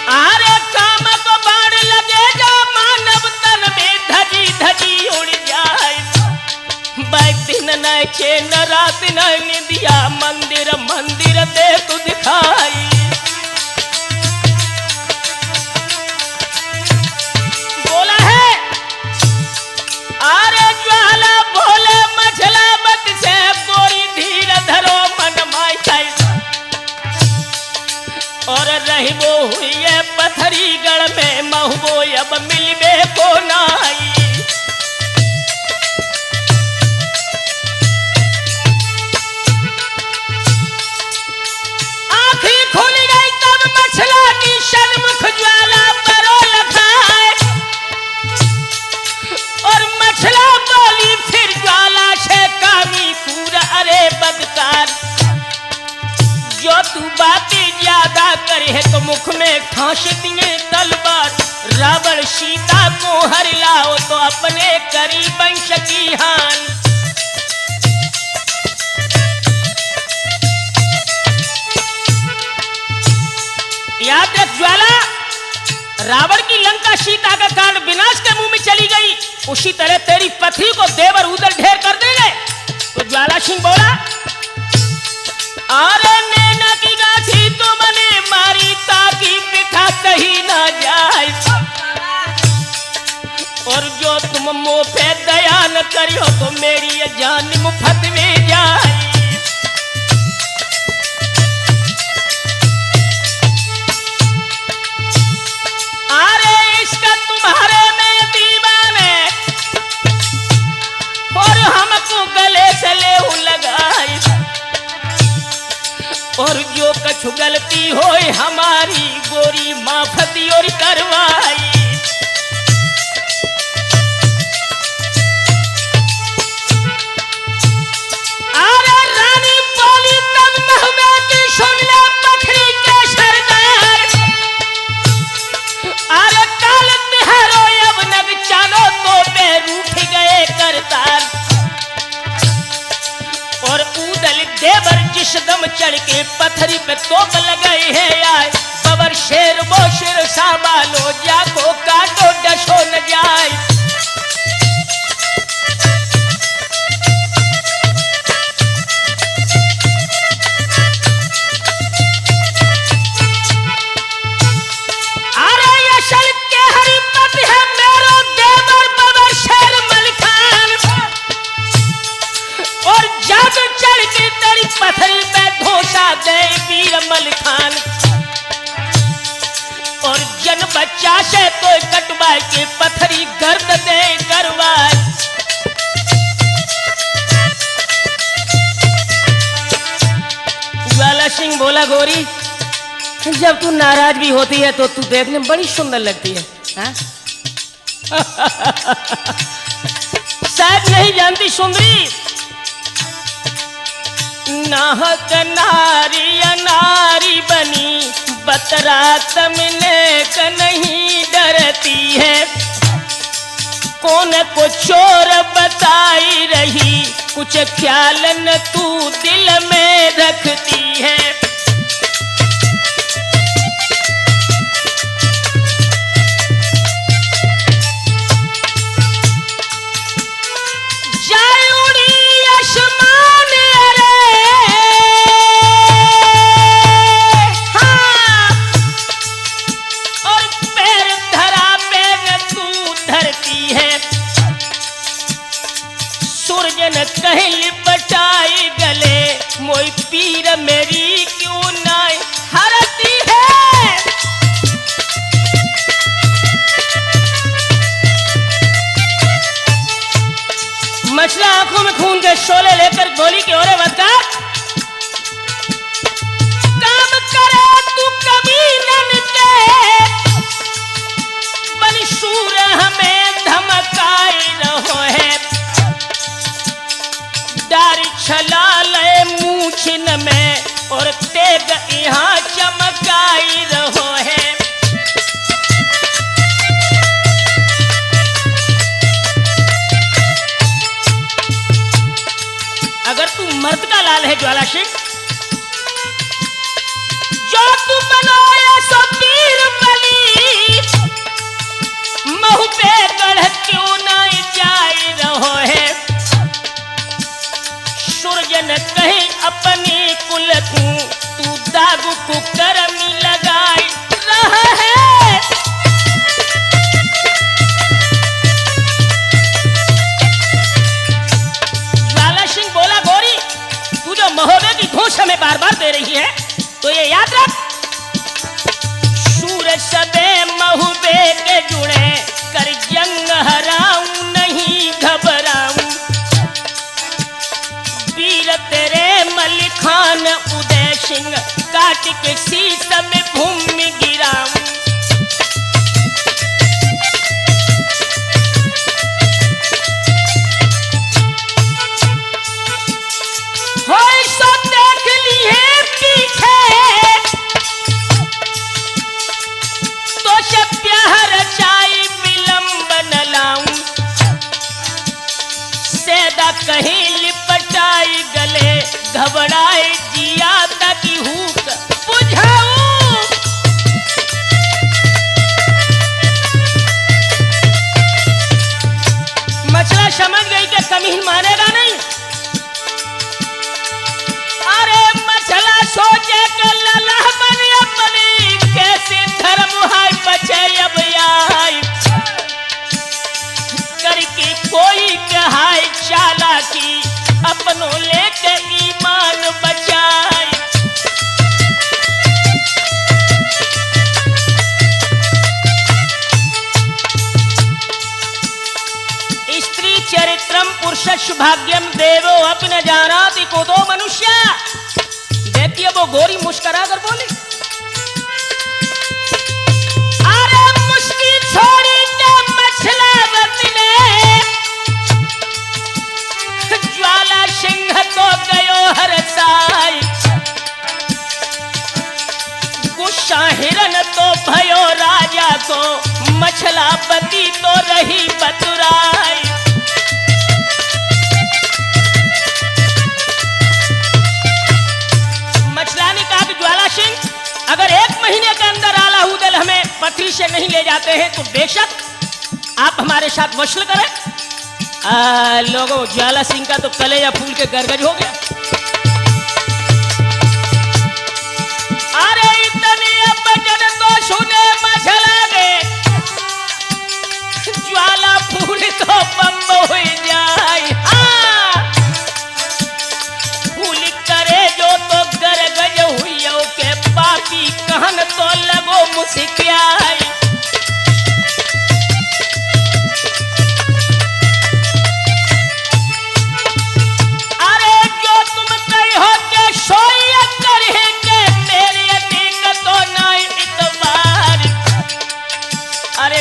[SPEAKER 1] अरे काम को बाढ़ लगेगा मानव तन में धजी धजी उड़ जाए। बैक दिन न चैन रात न निदिया मंदिर मंदिर दे तू दिखाई। बोला है अरे ज्वाला बोले मछला बत से गोरी धीर धरो मन माई और रहिबो हुई है पथरी गढ़ में महुबो अब मिलबे को नाई। आँखें खुल गई तब मछला की सन्मुख ज्वाला परो लखाए और मछला बोली फिर ज्वाला से कामी पूरा अरे बदकार जो तू बातें ज्यादा करे तो मुख में खांस दिए तलवार। रावण सीता को हर लाओ तो अपने करी वंश की हान। याद रख ज्वाला रावण की लंका सीता का कांड विनाश के मुंह में चली गई उसी तरह तेरी पथरी को देवर उधर ढेर कर देंगे। तो ज्वाला सिंह बोला अरे नैना की गाछी तुमने मारी ताकि पिठा कहीं ना जाए और जो तुम मुंह पे दया न करियो तो मेरी ये जान मुफ्त में जाए। अरे इसका तुम्हारे में दीवाने और हमको गले से ले लगाई और जो कछु गलती होए हमारी गोरी माफती और करवाई। अरे रानी बोली तब नहमे की सुन ले पथरी के सरदार। अरे काल तिहारो अब नग चालो तो पे रूठ गए करतार और उदल देवर जिस दम चढ़ के पथरी पे तोप लगाए हैं आए बबर शेर वो शेर साबालो जाको काटो डसो न जाए। अरे ये शल के हरिपत है मेरो देवर बबर शेर मलिकान और जग चढ़ के तेरी पथरी पे धोसा दे वीर मलिकान और जन बच्चा से तो कटवाए के पथरी गर्द दे करवाए। ज्वाला सिंह बोला गोरी जब तू नाराज भी होती है तो तू देखने में बड़ी सुंदर लगती है। शायद नहीं जानती सुंदरी नाहक नारी अनारी बनी बतरा तमने क नहीं डरती है कौन को चोर बताई रही, कुछ ख्याल न तू दिल में रखती है। जाए उड़ी आसमान अरे हाँ, और पैर धरा पे न तू धरती है। सूरज न कहीं लिपटाई गले, मोई पीर मेरी क्यों ना हरती है। मछला आंखों में खून के शोले लेकर गोली की ओर बढ़ता, काम करे तू कभी नन के, बन शूर हमें धमकाई रहो है। डार छला ले मूछन में और तेग यहाँ चमकाई रहो है। अगर तू मर्द का लाल है ज्वाला सिंह, जो तू बनाया सो पीर बली, महु पे गढ़ क्यों ना जाई रहो है। सूरजन कहीं अपनी कुल तू दागू को करमी लगाई रहा है। ज्वाला सिंह बोला, गोरी तू जो महोबे की घूस हमें बार बार दे रही है तो ये याद रख, सूरज सबे महोबे के जुड़े, कर जंग हराऊं नहीं घबराऊं। वीर तेरे मलिक खान उदय सिंह, काट के शीश में भूमि गिराऊं। होय सो देख ली है पीछे, तो से प्यार चाई विलंब न लाऊं। सेदा कहीं लिपटाई गले, घबराए जिया ताकि हुक बुझाऊं। मछला समझ गई कि कमीन मानेगा नहीं। अरे मछला सोचे के लला बन अपनी, कैसे धर्म हाय बचे अब आई। करके कोई कहाय चालाकी, अपनों लेके ईमान बचाए। स्त्री चरित्रम पुरुष भाग्यम देवो अपने जानाति को दो मनुष्य। देखिए वो गोरी मुस्कुरा कर बोली, अरे मुस्की छोड़ी के मछला बतने, ज्वाला सिंह तो गयो हर साई। गुस्सा हिरन तो भयो राजा को, मछला पति तो रही बतुराई। मछला ने कहा कि ज्वाला सिंह, अगर 1 महीने के अंदर आला उदल हमें पटरी से नहीं ले जाते हैं तो बेशक आप हमारे साथ वसूल करें। लोगों, ज्वाला सिंह का तो कलेजा फूल के गरगज हो गया। अरे इतनी बचन तो सुने मछला ने, ज्वाला फूल तो बम हो जाए। हाँ, फूल करे जो तो गरगज हुई के, पापी कहन तो लगो मुस्कियाई।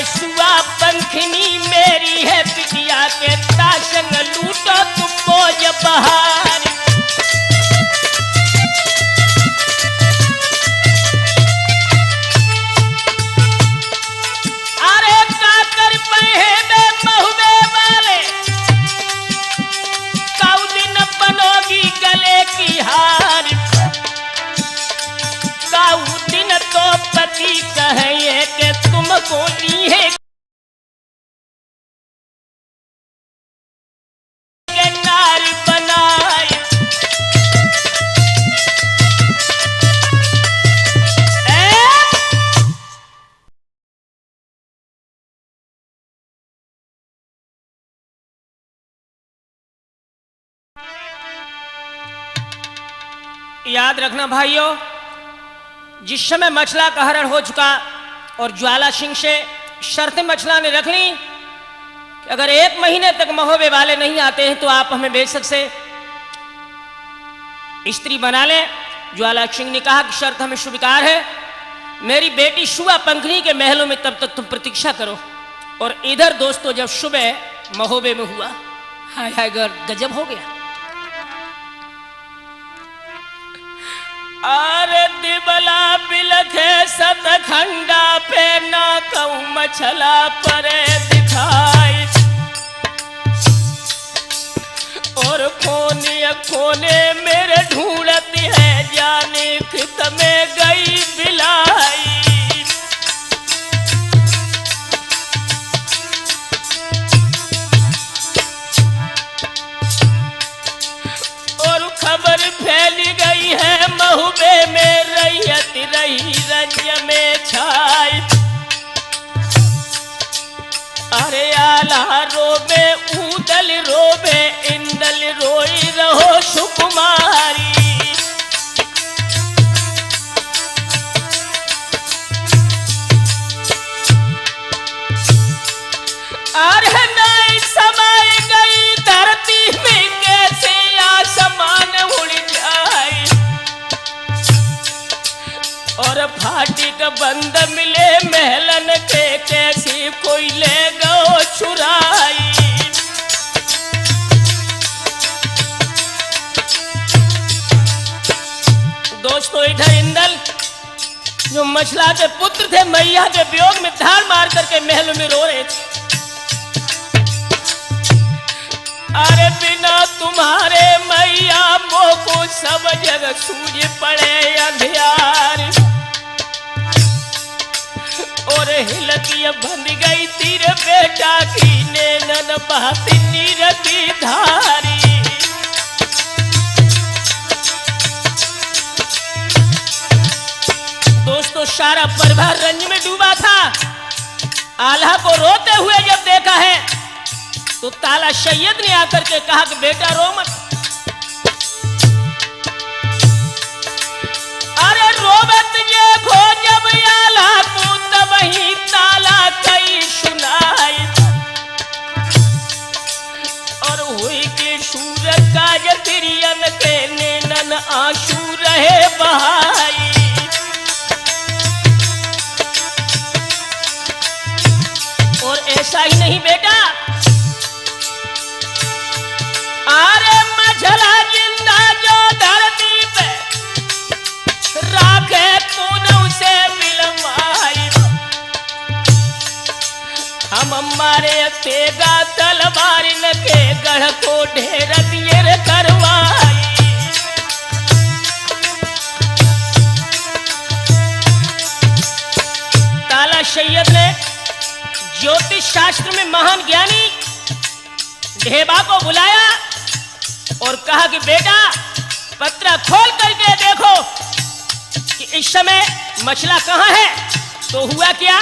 [SPEAKER 1] सुआ पंखनी मेरी है पिटिया के, ताशंग लूटो तुम मौज बहार। अरे काकर पहे में महुबे बोली है के नारी बनाई। याद रखना भाइयों, जिस समय मछला का हरण हो चुका और ज्वाला सिंह से शर्तें मछला ने रख ली कि अगर 1 महीने तक महोबे वाले नहीं आते हैं तो आप हमें बेच सकते, स्त्री बना ले। ज्वाला सिंह ने कहा कि शर्त हमें स्वीकार है, मेरी बेटी शुआ पंखनी के महलों में तब तक तुम प्रतीक्षा करो। और इधर दोस्तों जब सुबह महोबे में हुआ, हाय हाय गजब हो गया। अरे दिबला बिलखे सतखंडा पे ना कहूं मछला परे दिखाई। और कोने कोने मेरे ढूंढती है जाने खित में गई बिलाई। और खबर फैल गई है महुबे में रैयत रही रंज में छाई। अरे आला रोबे ऊदल रोबे इंदल रोई रहो सुकुमारी। अरे नहीं समय गई धरती में कैसे आसमान उड़ जाए। और फाटी का बंद मिले महलन के कैसी कोई ले गो चुराई। दोस्तों इधर इंदल जो मछला के पुत्र थे मैया के वियोग में धार मार करके महल में रो रहे थे। अरे बिना तुम्हारे मैया मोको सब जगह सूझ पड़े अंधियार। और हिलती बंध गई तीर बेटा की नैनन बहती नीर की धारी। दोस्तों सारा परिवार रंज में डूबा था। आल्हा को रोते हुए जब देखा है तो ताला सैयद ने आकर के कहा कि बेटा रो मत। अरे रोबत ये खो जब आला को तब ही ताला कई सुनाई। और हुई के सूरज का जतिरियन के नैनन आंसू रहे बहाई। और ऐसा ही नहीं बेटा, अरे मछला जिंदा जो धरती पे राखे पूनव से मिलवाई। हम हमारे तेगा तलवारिन के गढ़ को ढेर दिए करवाई। ताला सैयद ने ज्योतिष शास्त्र में महान ज्ञानी ढेबा को बुलाया और कहा कि बेटा पत्रा खोल करके देखो कि इस समय मछला कहां है। तो हुआ क्या,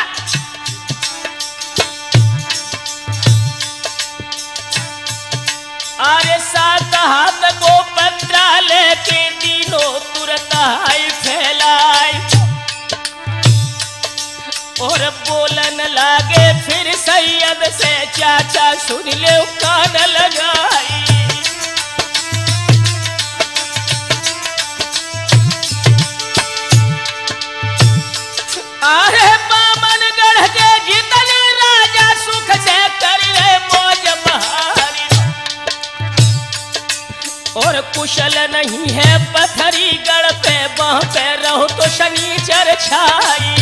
[SPEAKER 1] अरे 7 हाथ को पत्रा लेके तीनों तुरंत हाय फैलाए। और बोलन लागे फिर सैयद से चाचा सुन ले कान लगाई। अरे बामनगढ़ के जितने राजा सुख से कर ले मौज बहारी। और कुशल नहीं है पत्थरी गढ़ पे वहां पे रहो तो शनिचर छाई।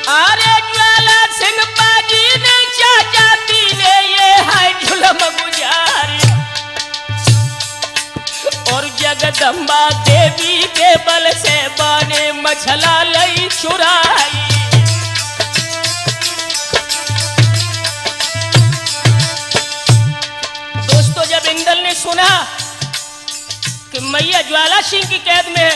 [SPEAKER 1] अरे ज्वाला सिंह बाजी ने चाचा ने ये हाय झुलम गुजारी। और जग जगदम्बा देवी के बल से बाने मछला लई चुराई। दोस्तों, जब इंदल ने सुना कि मैया ज्वाला सिंह की कैद में है,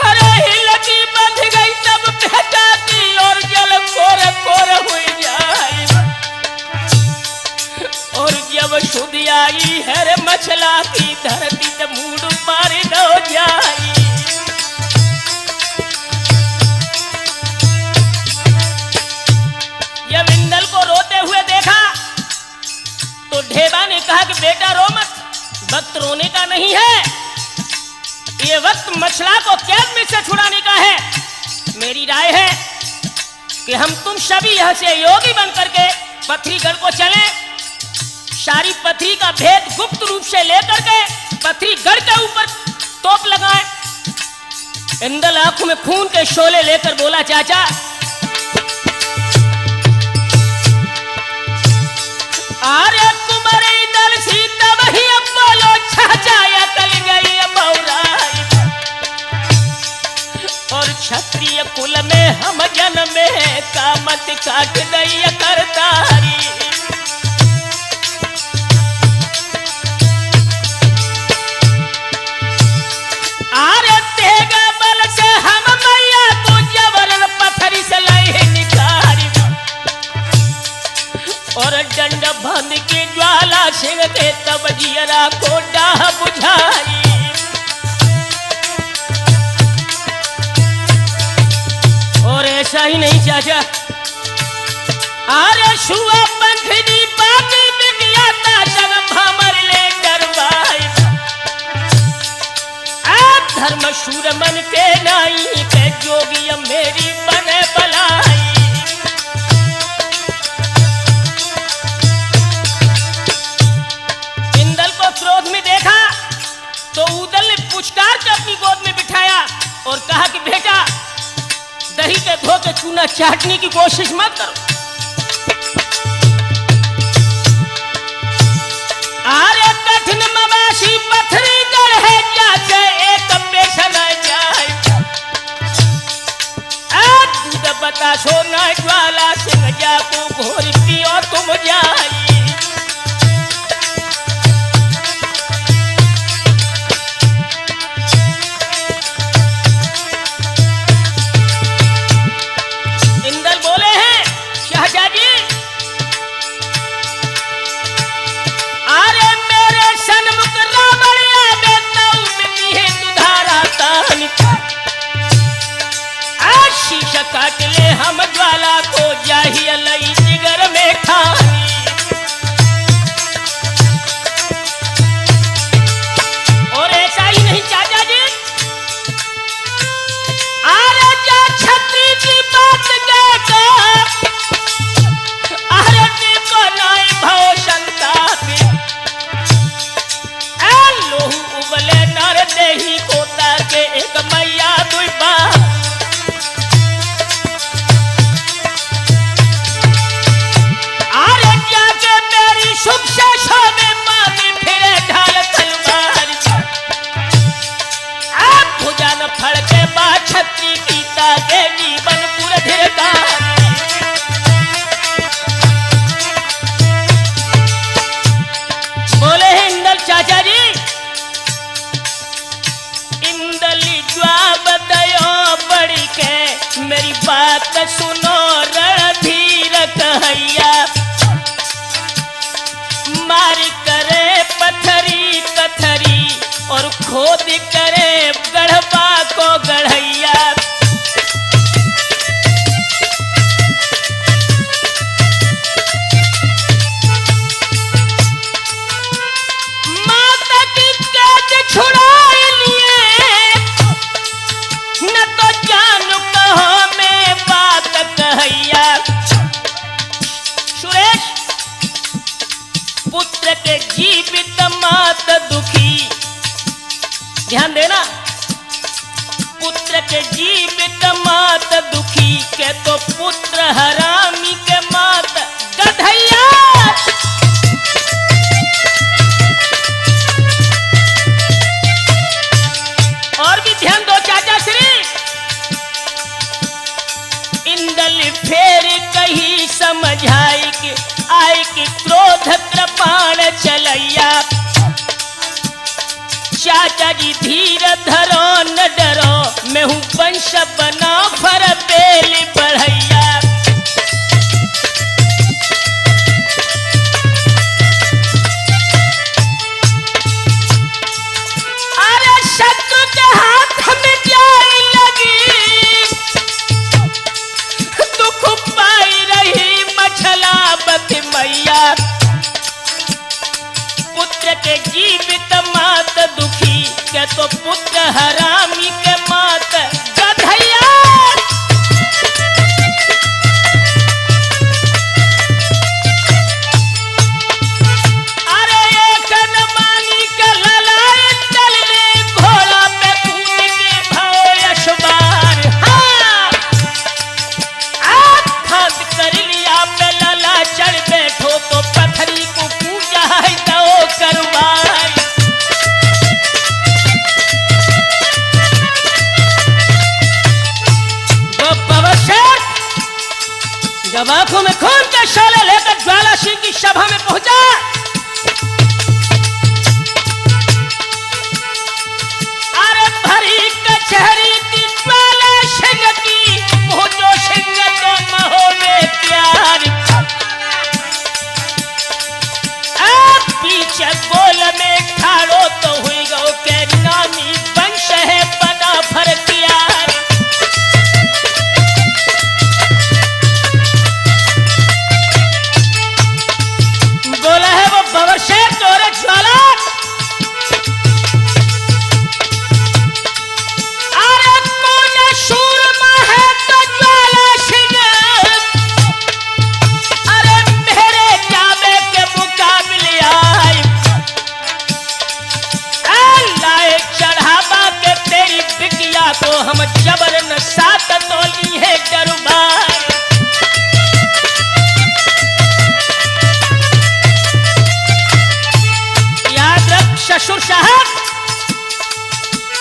[SPEAKER 1] अरे हिलती बंध गई तब बहकाती और जल कोर कोर हुई जाए। और जब शुद्ध आई है रे मछला की धरती तो मूड मार दो जाई। जब इंदल को रोते हुए देखा तो ढेबा ने कहा कि बेटा रो मत, वक्त रोने का नहीं है, ये वक्त मछला को कैद में से छुड़ाने का है। मेरी राय है कि हम तुम सभी यहां से योगी बन करके पथरीगढ़ को चलें, सारी पथरी का भेद गुप्त रूप से लेकर के पथरीगढ़ के ऊपर तोप लगाएं। इंदल आंखों में खून के शोले लेकर बोला, चाचा अरे तुम्हारे दल सीता वही अब बोलो चाचा या कल गई बौराई। और क्षत्रिय कुल में हम जन्मे कामत काट दई करतारी। अरे तेगा बल से हम मैया को जबरन पत्थरी से लाई निकारी। और डंड बंद के ज्वाला सिंह के तब जियरा को डाह बुझाई। और ऐसा ही नहीं चाचा, अरे शुआ पंखनी बाकी बिटिया ताजन भमर ले डरवाई। धर्म शूर मन के नाई के जोगी मेरी बने बलाई। क्रोध में देखा तो उदल ने पुचकार के अपनी गोद में बिठाया और कहा कि बेटा दही के धो के चूना चाटने की कोशिश मत करो। अरे कठिन मवासी पथरीगढ़ है जाचे एक पेशन जाए। दूध बता सोना ज्वाला सिंह जाको घोर पियो तुम जाई। काट ले हम ज्वाला को जाही लई जिगर में खानी। और ऐसा ही नहीं चाचा जी, अरे जा छत्री की बात कहकर अरे बनाए भाव संताप। लोहू उबले नर देही कोता के एक मैया दुई बाप। शुभ शेषो में मामी फिरे ढाल तलवार। आप भुजा न फड़ के बा छत्री पीता के जीवन पुर धीरता। बोले हैं इंदल चाचा जी, इंदली जवाब दयो बड़ी के मेरी बात सुनो रणधीर कहैया। मार करे पत्थरी पत्थरी और खोद करे गढ़वा को गढ़ैया। माता की कैद छुड़ाए लिए न तो जानू कहो मैं बात कहैया। सुरेश, पुत्र के जीवित मात दुखी, ध्यान देना, पुत्र के जीवित मात दुखी के तो पुत्र हरामी के मात गधैया। धनुष बाण चलैया। चाचा जी धीर धरो न डरो, मैं हूँ वंश बना फर बेल बढ़ैया। अरे शत्रु के हाथ में जाई लगी, दुख पाई रही मछलावत मैया। पुत्र के जीवित मात दुखी, के तो पुत्र हरामी के मात गधैया। अरे एक न मानी के ललाए चलने, घोड़ा पे कूद के भाओ यशबार। हाँ आप खाद कर लिया पे लला चढ़ बैठो, तो पथरी को पूजा है तो करवार। जब आंखों में खून के शोले लेकर ज्वाला सिंह की सभा में पहुंचा, अरे भरी कचहरी थी ज्वाला सिंह की, पहुंचो सिंह तो महो में प्यार। अब पीछे गोल में खाड़ो तो हुई गो के नामी वंश है बना भर प्यार। बोला है वो बवरशेर तोरे ज्वाला, अरे कौन सूरमा है तो ज्वाला सिंह, अरे मेरे जामे के मुकाबले आए। लाए चढ़ावा के तेरी बिटिया को हम जबर न साथ तोली है दरबार। ससुर साहब,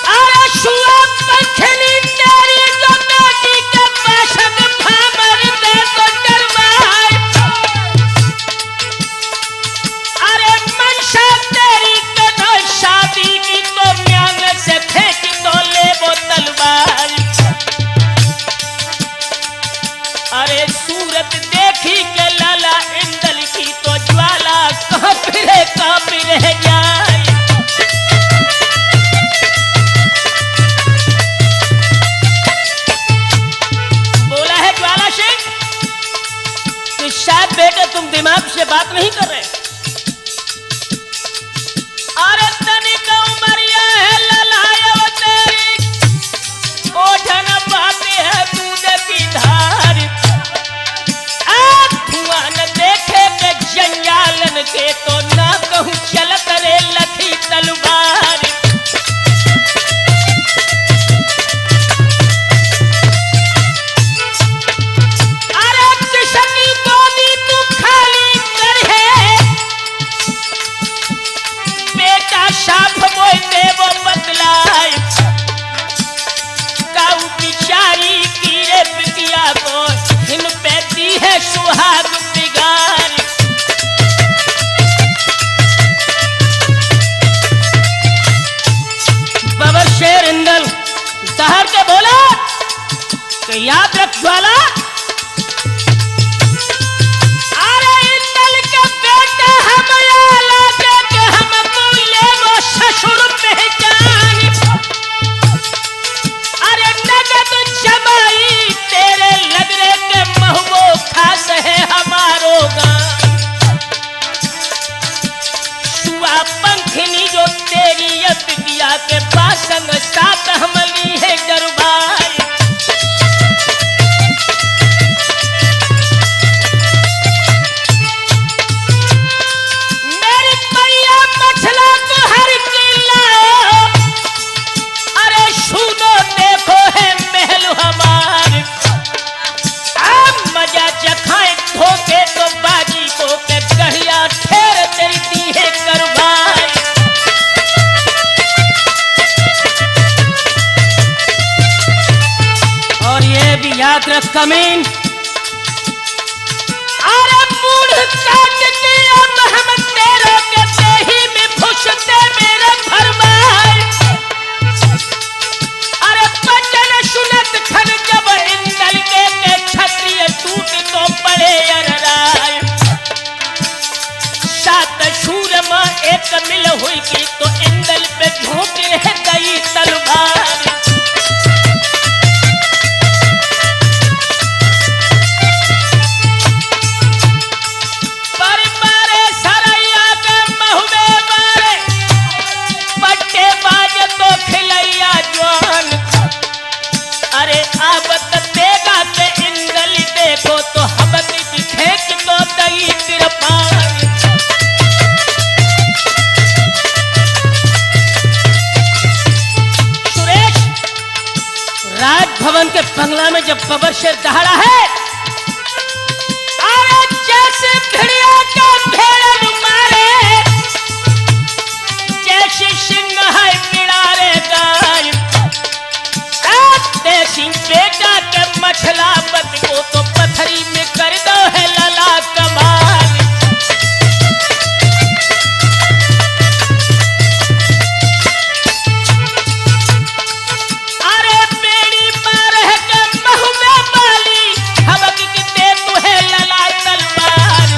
[SPEAKER 1] अरे शुआ पंखनी तेरी जो बेटी के पाशक भामर दे तो डरवाए। अरे मनसा तेरी कनो शादी की तो म्यांग से फेंक तो ले वो तलवार। अरे सूरत देखी के लाला इंदल की तो ज्वाला कांप रह जाए। शायद बेटे तुम दिमाग से बात नहीं कर रहे। अरे तनिक उमरिया है ललायो तेरी, ओढ़न पाती है दूध की धार। धुआं न देखे के जंजालन के, तो ना कहूँ चलत रे लठी तलवार। साफ मोय देवो बतलाए, काऊ बिचारी कीरे बिटिया को, इन पे दी है सुहाग बिगार। बवरशेर इंदल दहर के बोला कि याद रख ज्वाला, ससुर पहचान। अरे नगद जमाई तेरे लगरे के महबो खास है हमारो गान। शुआ पंखनी जो तेरी बिटिया के पासंग साथ हमली है दरबार। याद रख कमीन, अरे मूढ़ काट के अब हम एक मिल हुई की तो इंदल पे झोंक रह गई तलवार। अरे आबत देगा के इंदल देखो तो हबत दिखे कि तो दई तिरपान। सुरेश, राजभवन के बंगला में जब बबर शेर दहाड़ा है, अरे जैसे भिड़िया का भेड़न मारे, जैसे सिंह है पिड़ारे गाय, देसी बेटा के मछला बत को तो पथरी में कर दो है लला कमाल। अरे बेड़ी मार है के महू में बाली, हवक की दे तू है लला तलवार।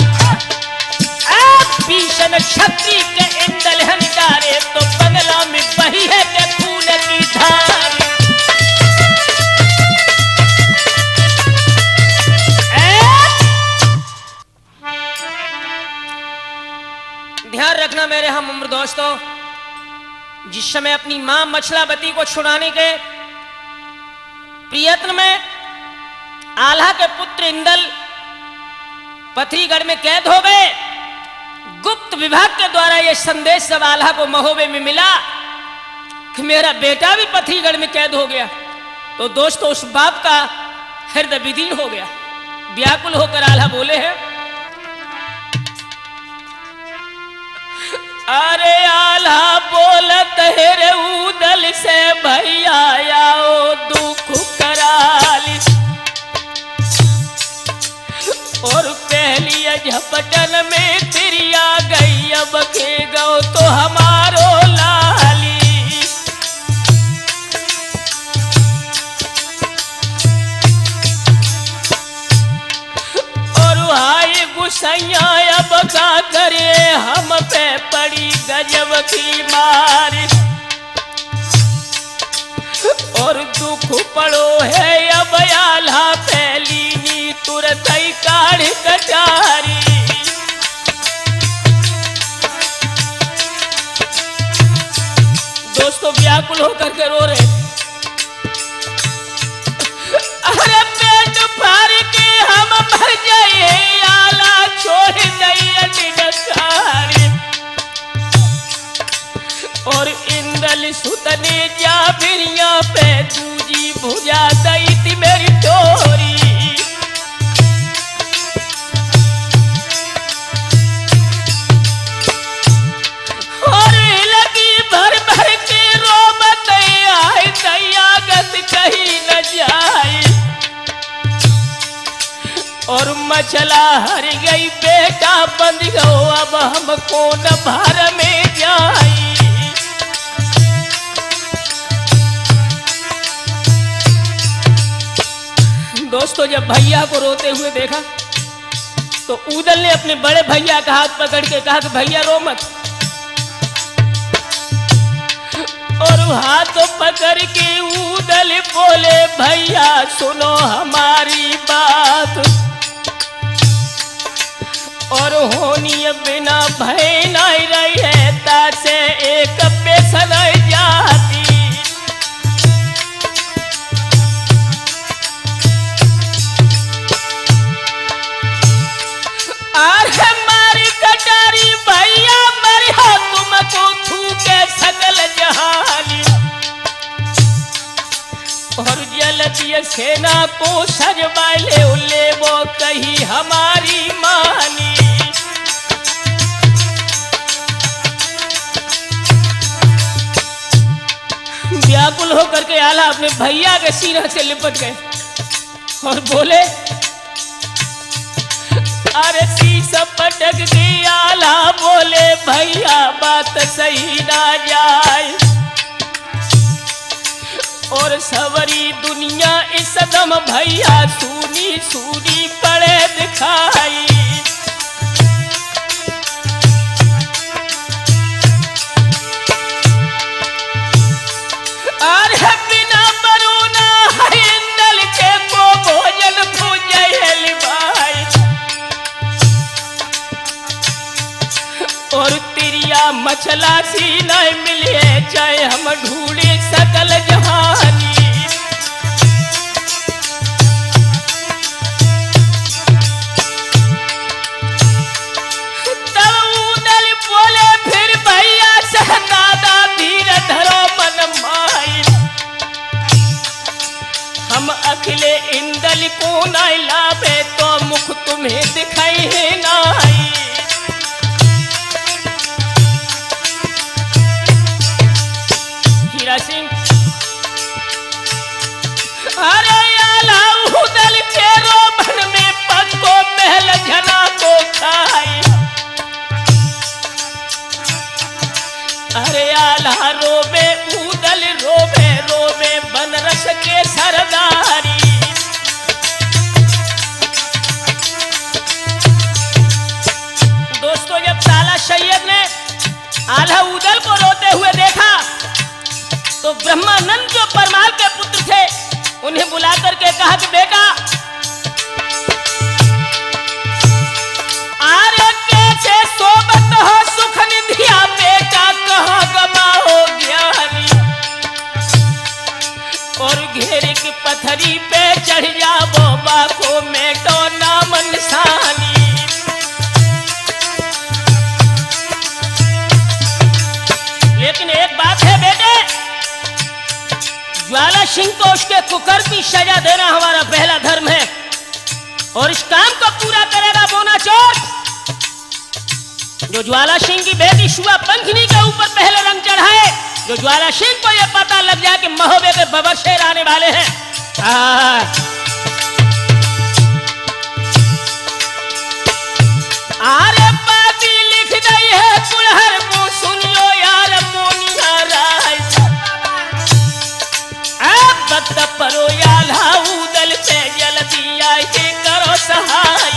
[SPEAKER 1] भीषण छत्री के इंदल हंकारे तो बंगला में बही है के खून की धार। ध्यान रखना मेरे हम उम्र दोस्तों, जिस समय अपनी मां मछलावती को छुड़ाने के प्रयत्न में आल्हा के पुत्र इंदल पथरीगढ़ में कैद हो गए, गुप्त विभाग के द्वारा यह संदेश जब आल्हा को महोबे में मिला कि मेरा बेटा भी पथरीगढ़ में कैद हो गया, तो दोस्तों उस बाप का हृदय विदीन हो गया। व्याकुल होकर आल्हा बोले हैं, अरे आल्हा बोलत है रे उदल से भैया आओ दुख कराली, और पहली झपटन में तिरिया गई अब के गो तो हमारो लाली। और हाय गुसैया अब का करे हम पे पड़ी गजब की मार, और दुख पड़ो है अब आल्हा पहली तुरंत ही काढ़ कटारी। दोस्तों व्याकुल होकर के रो रहे, अरे पेट फाड़ के हम मर जाए, आला छोड़ दई डकारी। और इंदल सुतने जा बिरिया पे दूजी भुजा दई थी मेरी डोरी। और लगी भर भर के रोमत आए दयागत कहीं न जाए, और मछला हर गई बेटा बंद गो अब हमको न भार में जाई। दोस्तों जब भैया को रोते हुए देखा तो उदल ने अपने बड़े भैया का हाथ पकड़ के कहा कि भैया रो मत, और हाथ पकड़ के उदल बोले भैया सुनो हमारी बात, और होनी बिना भय नहीं रही है तासे एक पेशन जाती। अरे मारी कटारी भैया मरी हो तुमको थूके सकल जहानी, और जलतीय सेना को सजवाले ले वो कही हमारी मानी। व्याकुल होकर के आला अपने भैया के सीना से लिपट गए और बोले, अरे शीश पटक के आला बोले भैया बात सही ना जाए, और सवरी दुनिया इस दम भैया सूनी सूनी पड़े दिखाई। हम अखिले इंदल को न लावे तो मुख तुम्हें दिखाई है नाई। हीरा सिंह अरे उदल के रोबन में पक्को महल जना को खाई। अरे आला रोबे उदल रोबे रोबे बनरस के सरदारी। दोस्तों जब ताला सैयद ने आला उदल को रोते हुए देखा तो ब्रह्मानंद जो परमाल के पुत्र थे उन्हें बुला करके कहा कि बेटा आरे कैसे सोबत हो सुख निधिया बेटा कहाँ गमा हो ज्ञानी। और घेरे की पथरी पे चढ़ जाओ बाको में तो नाम निशानी। लेकिन एक बात है बेटे, ज्वाला सिंह को उसके कुकर्म की सजा देना हमारा पहला धर्म है और इस काम को पूरा करेगा बोनाचोर। जो ज्वाला सिंह की बेटी शुआ पंखनी के ऊपर पहले रंग चढ़ाए, जो ज्वाला सिंह को यह पता लग जाए कि महोबे के बबर शेर आने वाले हैं। आरे पापी लिख दई है कुलहर को सुनियो यार मोनिया राय। बत परो याला उदल पे जल्दी आए करो सहाय।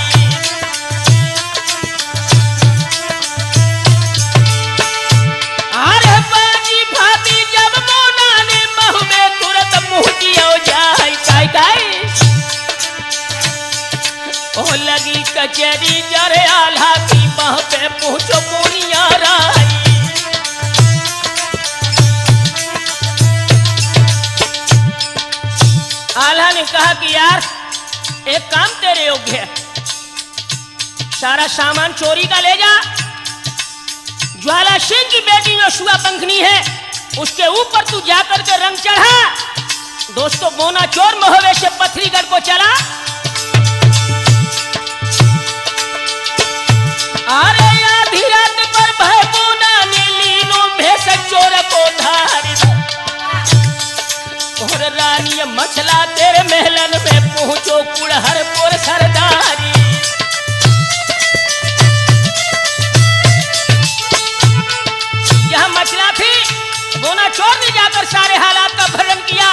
[SPEAKER 1] अरे बाजी भाभी जब मोना ने महुबे तुरंत मुँह दियो जाए काय काय। ओ लगी कचहरी जरे आल्हा की बाह पे पहुँचो मोनिया राय। आल्हा ने कहा कि यार एक काम तेरे योग्य है, सारा सामान चोरी का ले जा। ज्वाला सिंह की बेटी जो शुआ पंखनी है उसके ऊपर तू जाकर के रंग चढ़ा। दोस्तों बोनाचोर महोबे से पथरीगढ़ को चला। अरे आधी रात पर भय बोना ने लीनो भेष चोर को धारी। और रानी मछला तेरे महलन में पहुंचो कुड़हरपुर सरदारी। यह मछला थी बोनाचोर ने जाकर सारे हालात का वर्णन किया।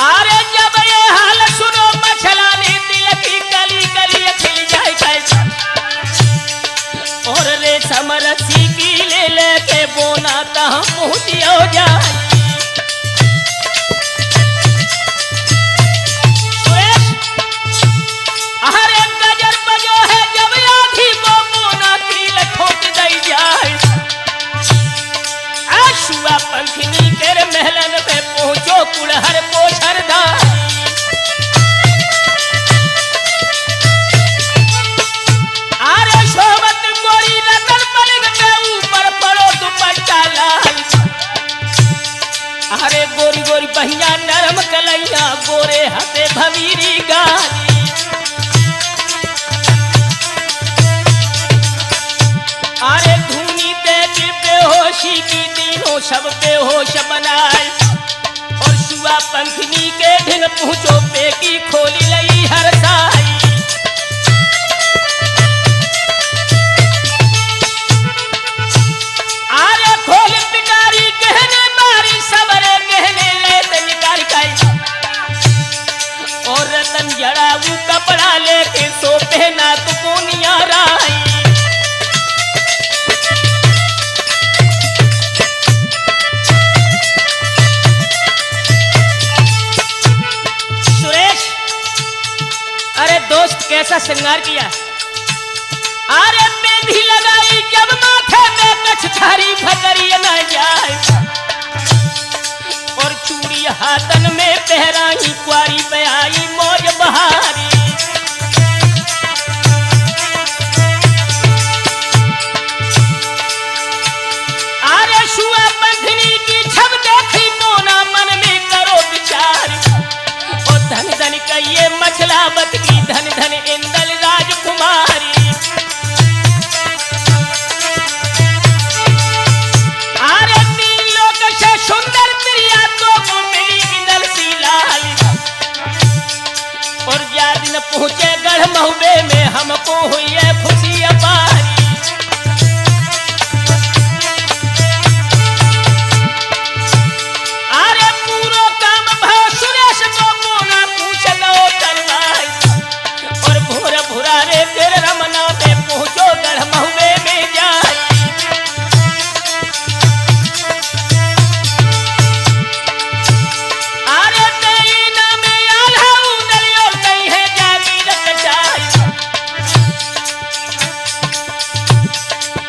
[SPEAKER 1] अरे जब ये हाल सुनो मछला ने दिल की कली कली खिल जाए कैसा। और रे समरसी की ले लेके बोना तहाँ पहुंचियो जाए। पंखनी तेरे महलन में पहुंचो कुड़हर पोछरदार। अरे शोभत गोरी रतन पलंग के ऊपर पड़ो दुपट्टा लाल। अरे गोरी गोरी बहिया नरम कलैया गोरे हते भवीरी गाली। अरे धुनी तेरी बेहोशी की सब बेहोश बनाए। और शुआ पंखनी के ढिंग पहुंचो पे की खोली लई हर साई। आरे खोल पिटारी कहने मारी सबरे कहने ले निकाल खाई। और रतन जड़ाऊ कपड़ा लेके सोपे नाक कोनिया राई। दोस्त कैसा श्रृंगार किया। अरे मेहंदी लगाई जब माथे में कछधारी भकरी न जाए। और चूड़ी हाथन में पहराई कुआरी पे आई मौज बहारी। अरे शुआ पंखनी की छब देखी मोना मन में करो विचार। इंद्रावत की धन धन इंदल राजकुमारी। अरे नीलोक से सुंदर प्रिया तो मिली इंदल सी लाली। और या दिन पहुंचे गढ़ महुबे में हमको हुई है खुशी अपारी। अरे पूरो काम भाव सुरेश को ना पूछ लो तलवाई। और भूर भूरा रे तेरे रमना में पहुंचो गढ़ महुबे में जाए। अरे तेरी नाम आल्हा उदलियो कहीं है जागीर कटाई।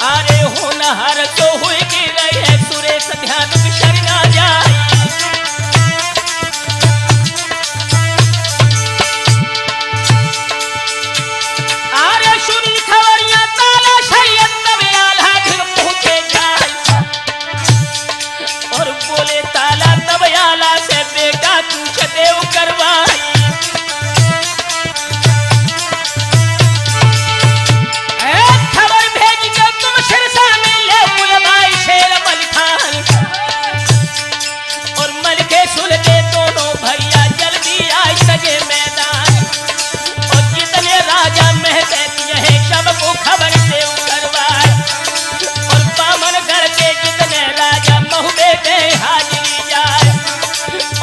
[SPEAKER 1] अरे होनहार तो हुई की रही है सुरेश ध्यान बिसर ना जाए। अरे सुनी खबरियां ताला सैयद नबी आल्हा फिर पहुंचे जाए। और बोले ताला तब आला से बेटा तू देव करवाई। खबर भेज के तुम सिरसा में ले बुलवाई शेर मल खान। और मल के सुन के दोनों भैया जल्दी आए सजे मैदान। और जितने राजा महते हैं सबको खबर देव करवाए। और बामन गढ़ के जितने राजा महुबे में हाजिरी जाए।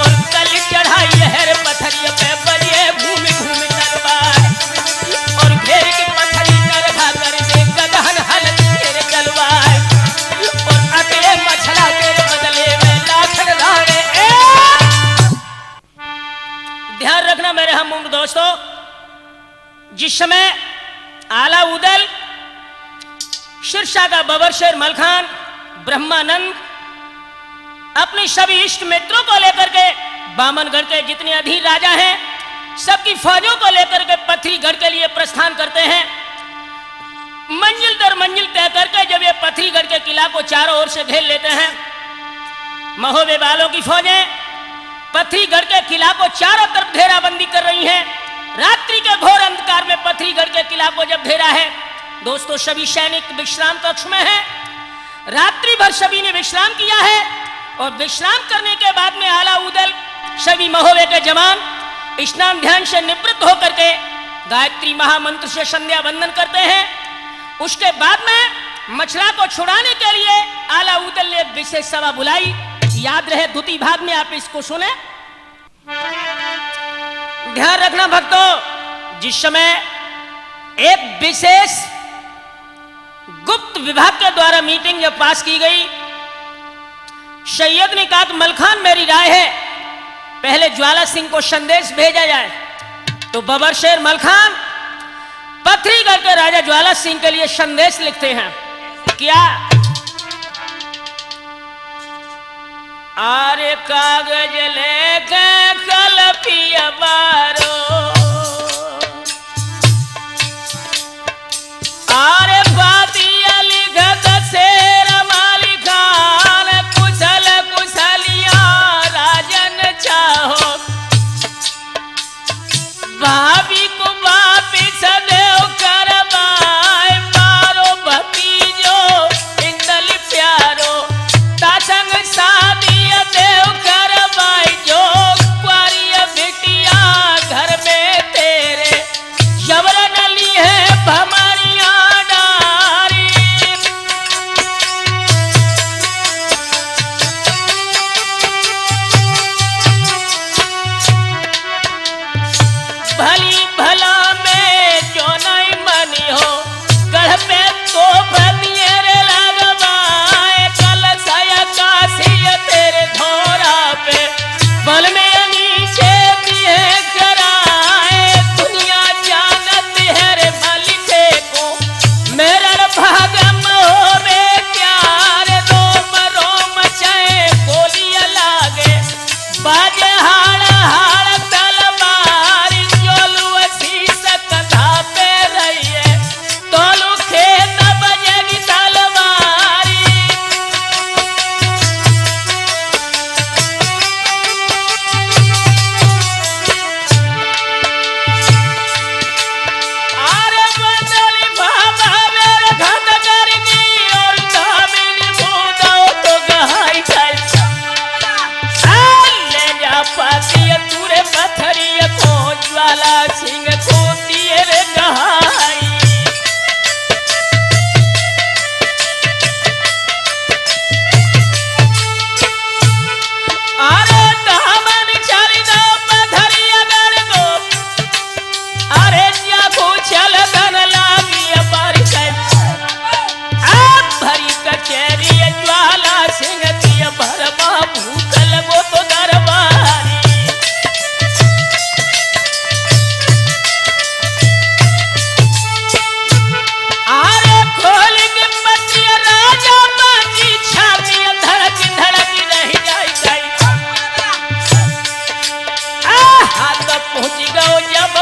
[SPEAKER 1] और कल चढ़ाई हर पत्थरिया पे बलिए घूम घूम तलवार। और घेर की पत्थरी नरघा कर दे गगन हल तेरे तलवार। और अकेले मछला तेरे बदले में लाखन राणे। ध्यान रखना मेरे हम उम्र दोस्तों, जिस समय आला उदल सिरसा का बबर शेर मलखान ब्रह्मानंद अपने सभी इष्ट मित्रों को लेकर के बामनगढ़ के जितने अधीर राजा हैं सबकी फौजों को लेकर के पथरीगढ़ के लिए प्रस्थान करते हैं। मंजिल दर मंजिल तय करके जब ये पथरीगढ़ के किला को चारों ओर से घेर लेते हैं, महोबे वालों की फौजें पथरीगढ़ के किला को चारों तरफ घेराबंदी कर रही हैं। रात्रि के घोर अंधकार में पथरीगढ़ के किला को जब घेरा है, दोस्तों सभी सैनिक विश्राम कक्ष में हैं। रात्रि भर सभी ने विश्राम किया है। और विश्राम करने के बाद में आला उदल सभी महोबे के जवान स्नान ध्यान से निवृत्त होकर के गायत्री महामंत्र से संध्या वंदन करते हैं। उसके बाद में मछला को छुड़ाने के लिए आला उदल ने एक विशेष सभा बुलाई। याद रहे द्वितीय भाग में आप इसको सुने। ध्यान रखना भक्तों, जिस समय एक विशेष गुप्त विभाग के द्वारा मीटिंग जब पास की गई, सैयद ने कहा कि मलखान मेरी राय है पहले ज्वाला सिंह को संदेश भेजा जाए। तो बबर शेर मलखान पथरीगढ़ के राजा ज्वाला सिंह के लिए संदेश लिखते हैं। क्या? आरे कागज लेके कल पिया बारो। आरे बातिया लिखत शेर मालिकान कुशल कुशलिया राजन चाहो। भाभी को वापिस देव करवाए मारो भतीजो इंदल प्यारो। तासंग शादी देव करवाई जो क्वारी बिटिया घर में तेरे। जबरन ली है भमरिया डारी। भली भला में जो नहीं मनी हो गढ़ पे तो भतियरे लगवाए। कल सया काशी तेरे धोरा पे बल में नीचे दिए कराए। दुनिया जानत है रे मलिके को मेरा भाग मोरे प्यार। रोम रोम चाहे गोलियां लागे बाजे हाड़ हाड़ तलवार। जोलू शीश कथा पे रही है तोलू खेत बजेगी तलवारी।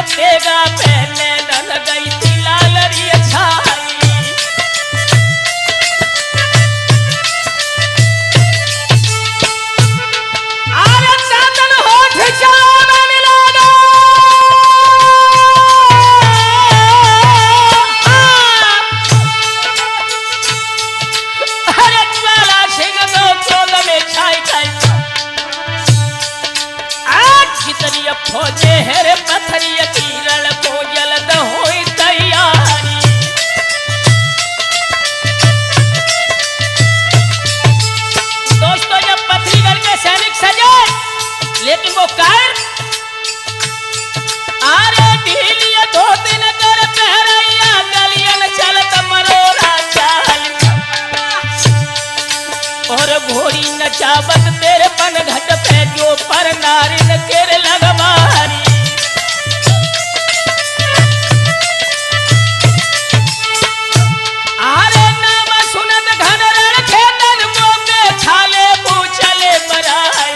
[SPEAKER 1] तेगा पहले न गई थी लालरी छाई। अरे चादर होठ चावन लगा, अरे ज्वाला सिंह तो क्रोध में छाई छाई। आज कितनी फौजे है रे पत्थरिया की रण को जल्द होई तैयारी। दोस्तों जब पथरीगढ़ के सैनिक सजे लेकिन वो कायर आरे ढीलिया दो दिन कर पहरैया गलियन चलत मरोरा चाल। और घोड़ी नचावत तेरे पन घट पे जो पर नारिन केर लगवारी। आरे नाम सुनत घन रण खेतन मोके छाले पूछले बराई।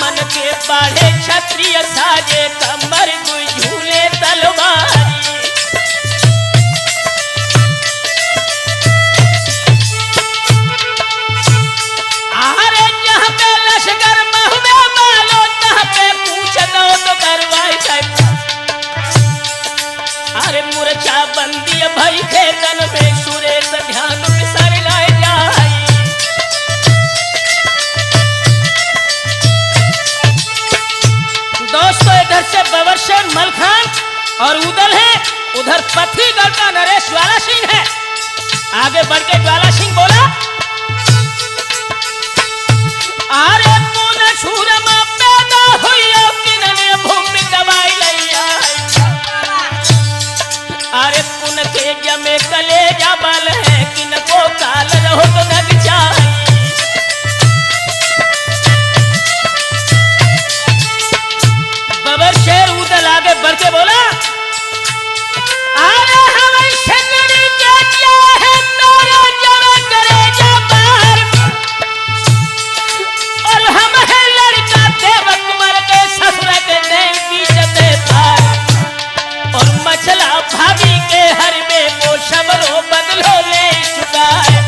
[SPEAKER 1] मन के बाढ़े क्षत्रिय साजे कमर कोई झूले तलवारी। आरे जहाँ पे लश्कर महुए मालो तहाँ पे पूछ दो तो करवाई साहब। अरे मूर्छा बंदी भई खेतन में सुरेश ध्यान सर लाए जाई। दोस्तों इधर से बवर्षण मलखान और उदल है, उधर पथरीगढ़ का नरेश ज्वाला सिंह है। आगे बढ़ के ज्वाला सिंह बोला, अरे पुन छूरमा पैदा हुई किनने भूमि दवाई लैया। अरे पुन के जमे कलेजा बल है किन को काल रहो तो नग जाए। बबर शेर उदल आगे बढ़ के बोला, अरे हम शंकरी के क्या है नौरा जवा करे जबार। और हम है लड़का देव कुमार के ससुर के देव बीचते पार। और मछला भाभी के हर में वो शबरो बदलो ले चुका है।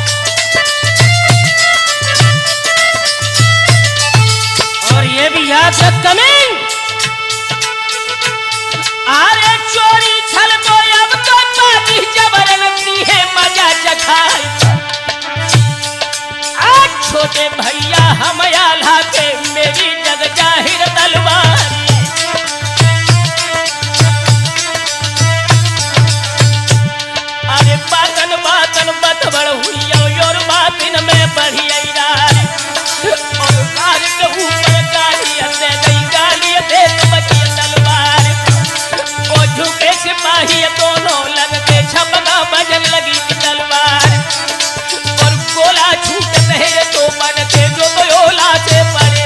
[SPEAKER 1] और ये भी याद रख कमिंग, अरे चोरी छल को अब तो बाजी जबरदस्ती है मजा चखाई। आज छोटे भैया हम आल्हा के मेरी जग जाहिर तलवारी। अरे बातन बातन बतबड़ हुई और बातिन में बढ़ी रारी। और कार के ऊपर गाली दे गई गाली दे बची तलवार। ओ झुके सिपाही दोनों लग के छपका बजन लगी तलवार। और गोला छूट रहे तो बन के जो ओला से पड़े।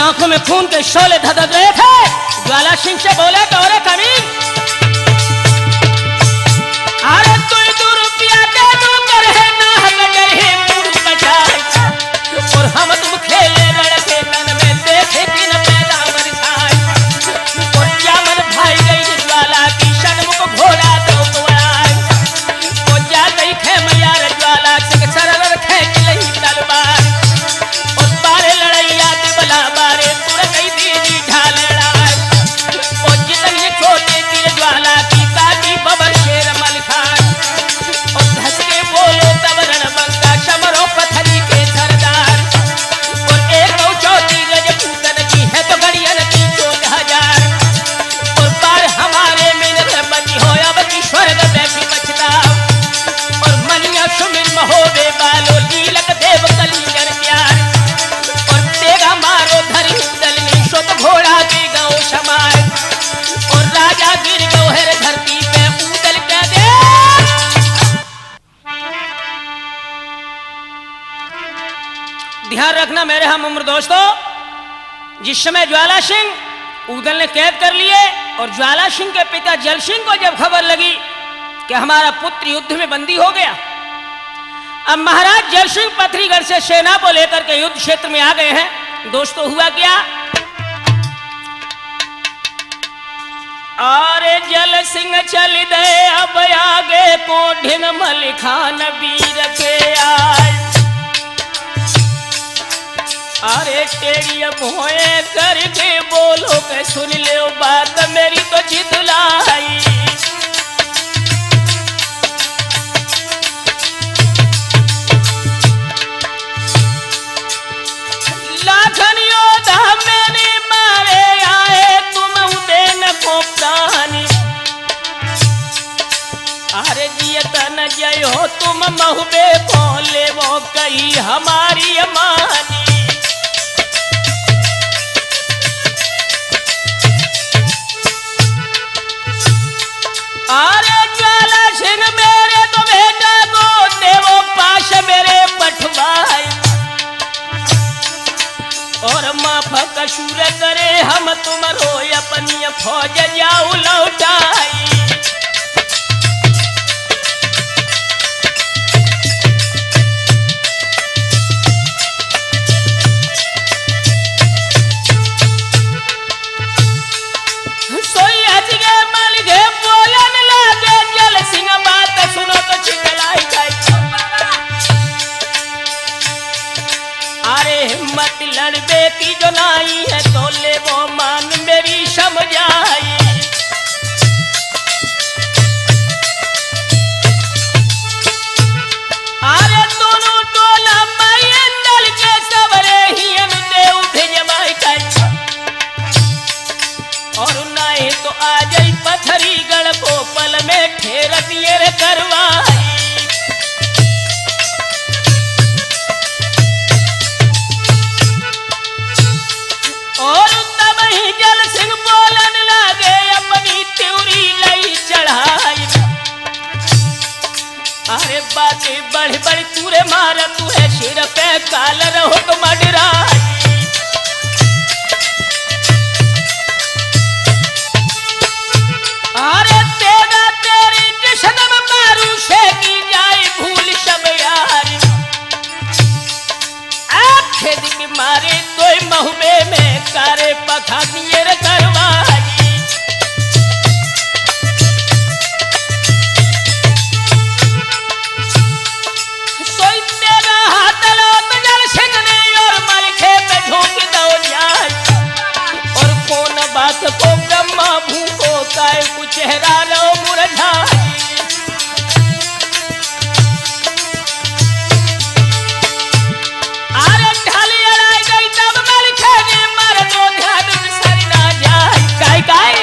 [SPEAKER 1] आंखों में खून के शोले धधक रहे थे। ज्वाला सिंह से बोले कि अरे कमीन, अरे तू रुपया दे दो कर है ना हकर है मुड़ बचाए, और हम तुम खेले लड़के तन में देखे कि न पैदा बरसाए, और क्या मन भाई गई ज्वाला की शर्म को घोड़ा दो बुआए, और जा गई खे मैया ज्वाला से सरल रखे लही तलवार, और बारे लड़ैया दिबला बारे तुर गई दीदी ढाल लड़ाए, और जितनी छोटे तीर ज्वाला की काटी बबर शेर मलखान, और धस के बोलो तब रणबंका शमरो पथरी के सरदार, और एक दो चौथी रजपूतन की है तो गड़ियन की 14,000, और बार हमारे मिनर बनी हो अब की स्वर्ग बैठी बचता, और मनिया सुमिर महोबे बालो लीलक देव कलिंगर प्यार, और तेगा मारो धरी दलनी शोत घोड़ा के गौ समाए, और राजा गिर गौ है धरती पे उदल के दे। ध्यान रखना मेरे हम उम्र दोस्तों, जिस समय ज्वाला सिंह उदल ने कैद कर लिए और ज्वाला सिंह के पिता जल सिंह को जब खबर लगी कि हमारा पुत्र युद्ध में बंदी हो गया, अब महाराज जल सिंह पथरीगढ़ से सेना को लेकर के युद्ध क्षेत्र में आ गए हैं। दोस्तों हुआ क्या, और जल सिंह चल गए अब आगे को ढिंग मलिखान वीर के आए, अरे टेरिया भोए करके बोलो के सुन ले बात मेरी तो जितलाई, लाखन योद्धा मैंने मारे आए तुम उदे न को प्राणी, अरे जियत न जय हो तुम महुबे बोले वो कही हमारी अमानी, अरे ज्वाला सिंह मेरे तो बेटा को देवो पाश मेरे पठवाई, और माफ कसूर करे हम तुम रो अपनी फौज जाऊ लौटाई, सोई हज गए मल गए बोलन लागे जल सिंह बात सुनो तो चिकलाई जाए, अरे हिम्मत लड़बे की जो नाई है तो ले वो मान मेरी समझाई, अरे दोनों टोला माये नल के सबरे ही हम देव भिजवाई कर, और नहीं तो आ जाई पथरीगढ़ भोपल में ठेर दिए रे करवाई, और तब ही जल सिंह बोलन लागे अपनी त्योरी लई चढ़ाई, अरे बातें बड़ी बड़ी तूरे मार तू है सिर पे काल रहो तो मडराई, अरे तेरा तेरी जश्न मारू से की जाए भूल सब यार, आखे दिन मारे तोय महुबे में कारे पखा दिए रे करवाई, सोई तेरा हाथ लो तो जल सिंह ने और मलखे पे झोंक दो जाए, और कौन बात को ब्रह्मा भूखो काय कुछ चेहरा लो मुरझाई, अरे ढाली अड़ाई गई तब मलखे ने मर दो ध्यान सर ना जाए, काय काय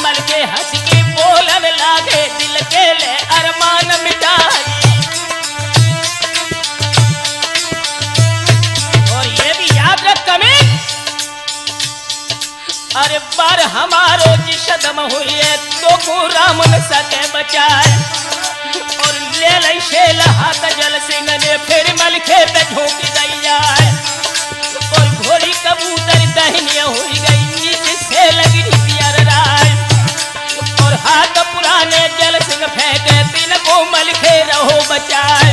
[SPEAKER 1] मलके हंस के बोलन लागे दिल के ले अरमान मिटाई, और ये भी याद रख कमी, अरे बार हमारो जिसदम हुई तो को राम न सके बचाए, और ले लई शेल हाथ जल सिंह ने फिर मलखे पे झोंक दई जाए, बचाए।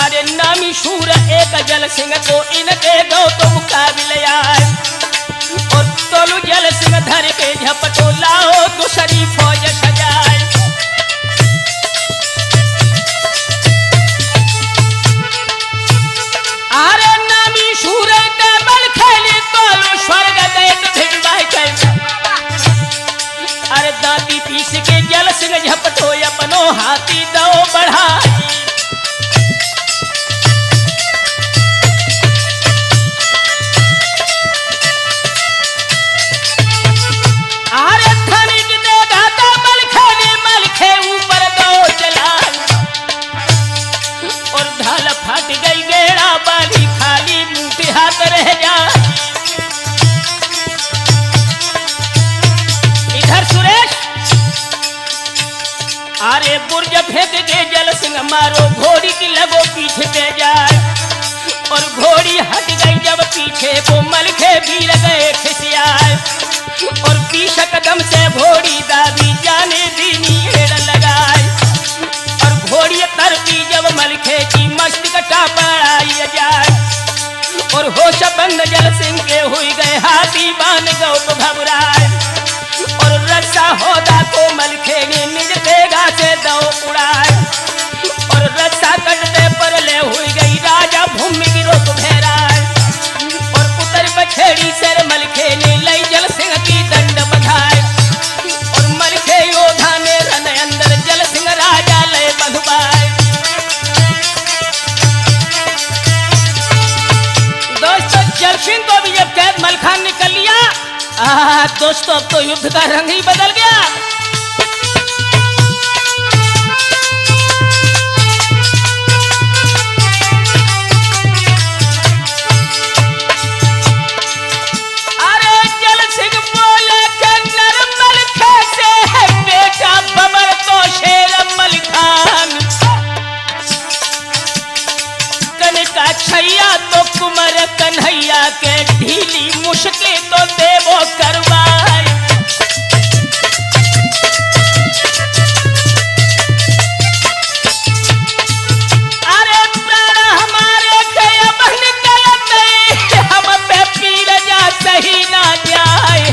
[SPEAKER 1] अरे नामी शूर एक जल सिंह को इनके दो तो मुकाबले आए और तोलू जल सिंह धर के झपटो लाओ दूसरी फौज सजाए। अरे नामी शूर के बल खेली तोलू स्वर्ग देख भिड़वाई कर। अरे दांती पीस के जल सिंह झपटो अपनो हाथी दो बढ़ाई। फट गई गेड़ा बाली खाली मुंह हाथ रह जा। इधर सुरेश अरे बुर्ज फेंक के जल सिंह मारो घोड़ी की लगो पीछे पे जाए और घोड़ी हट गई जब पीछे वो मलखे भी गए खिसियाए और 20 कदम से घोड़ी दादी जाने दीनी हेड़ लगाए और घोड़ी तरपी जब मलखे की मस्त कटा पड़ाई जाए और होश बंद जल सिंह के हुई गए हाथी बान गौ तो घबराए और रस्सा होदा को मलखे ने निज तेगा से दो उड़ाए और रस्सा कटते पर ले हुई गई राजा भूमि गिरो तो घेराए और उतर बछेड़ी से मलखे ने लई जल सिंह की दंड बधाए और मलखे योद्धा ने रन अंदर जल सिंह राजा ले बंधुआए। जल सिंह को भी जब कैद मलखान निकल लिया दोस्तों अब तो युद्ध का रंग ही बदल गया। अरे जल सिंह बोले कि नरमल कैसे है बेटा बबर तो शेर मलखान कनका छैया तो कुमर कन्हैया के ढीली मुश्किल तो देवो करवाए। अरे प्राण हमारे गए बहन गलत हम पे पीर जा सही ना जाए।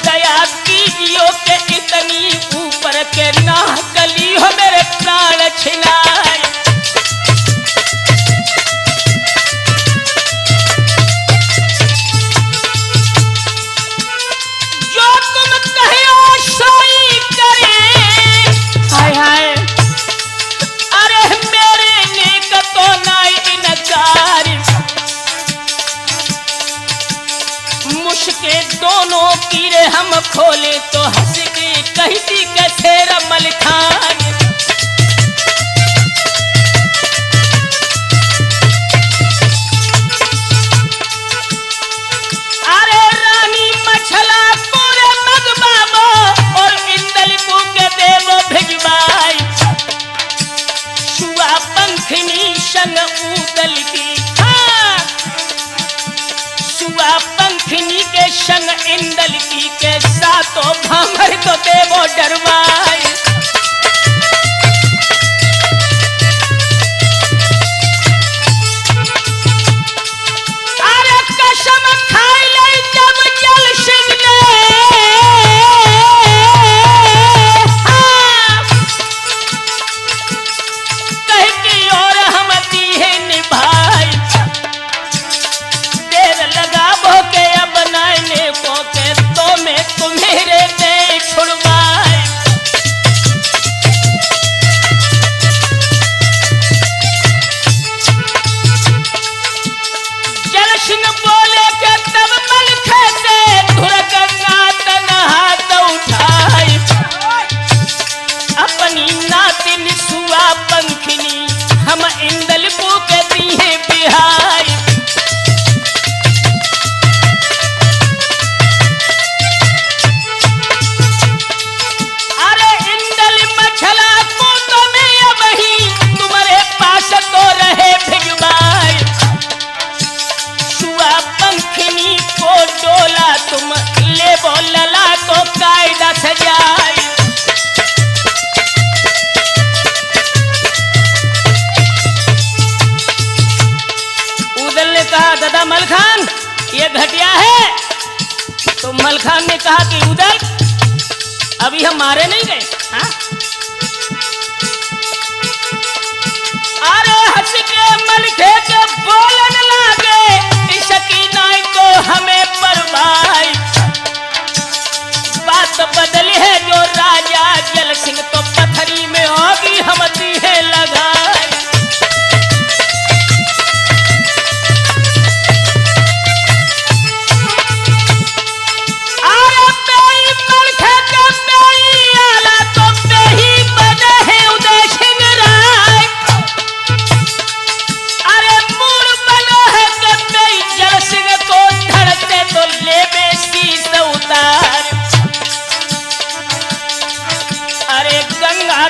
[SPEAKER 1] दया कीजियो के इतनी ऊपर के ना गली हो मेरे प्राण छिनाए। के दोनों कीड़े हम खोले तो हंस के कहती कैसे रमल खान। अरे रानी मछला पूरे मगबाबो और इंदलिपू के देवो भिजवाई शुआ पंखनी संग उदल की पंखनी के संग इंदल की के साथों भामर तो देवो डरवाए। अरे कसम खाई ले जब जल सिंह ने कह की और हम दिए निभाई के अब नाइने को के तो मैं तुम्हेरे दे छुड़वाए। ये घटिया है। तो मलखान ने कहा कि उदल अभी हम मारे नहीं गए। हाँ? अरे हंस के मलखे के बोलन लागे इसकी नाई को हमें परवाई। बात बदली है जो राजा जल सिंह तो पथरी में होगी हम दीहे लगाए।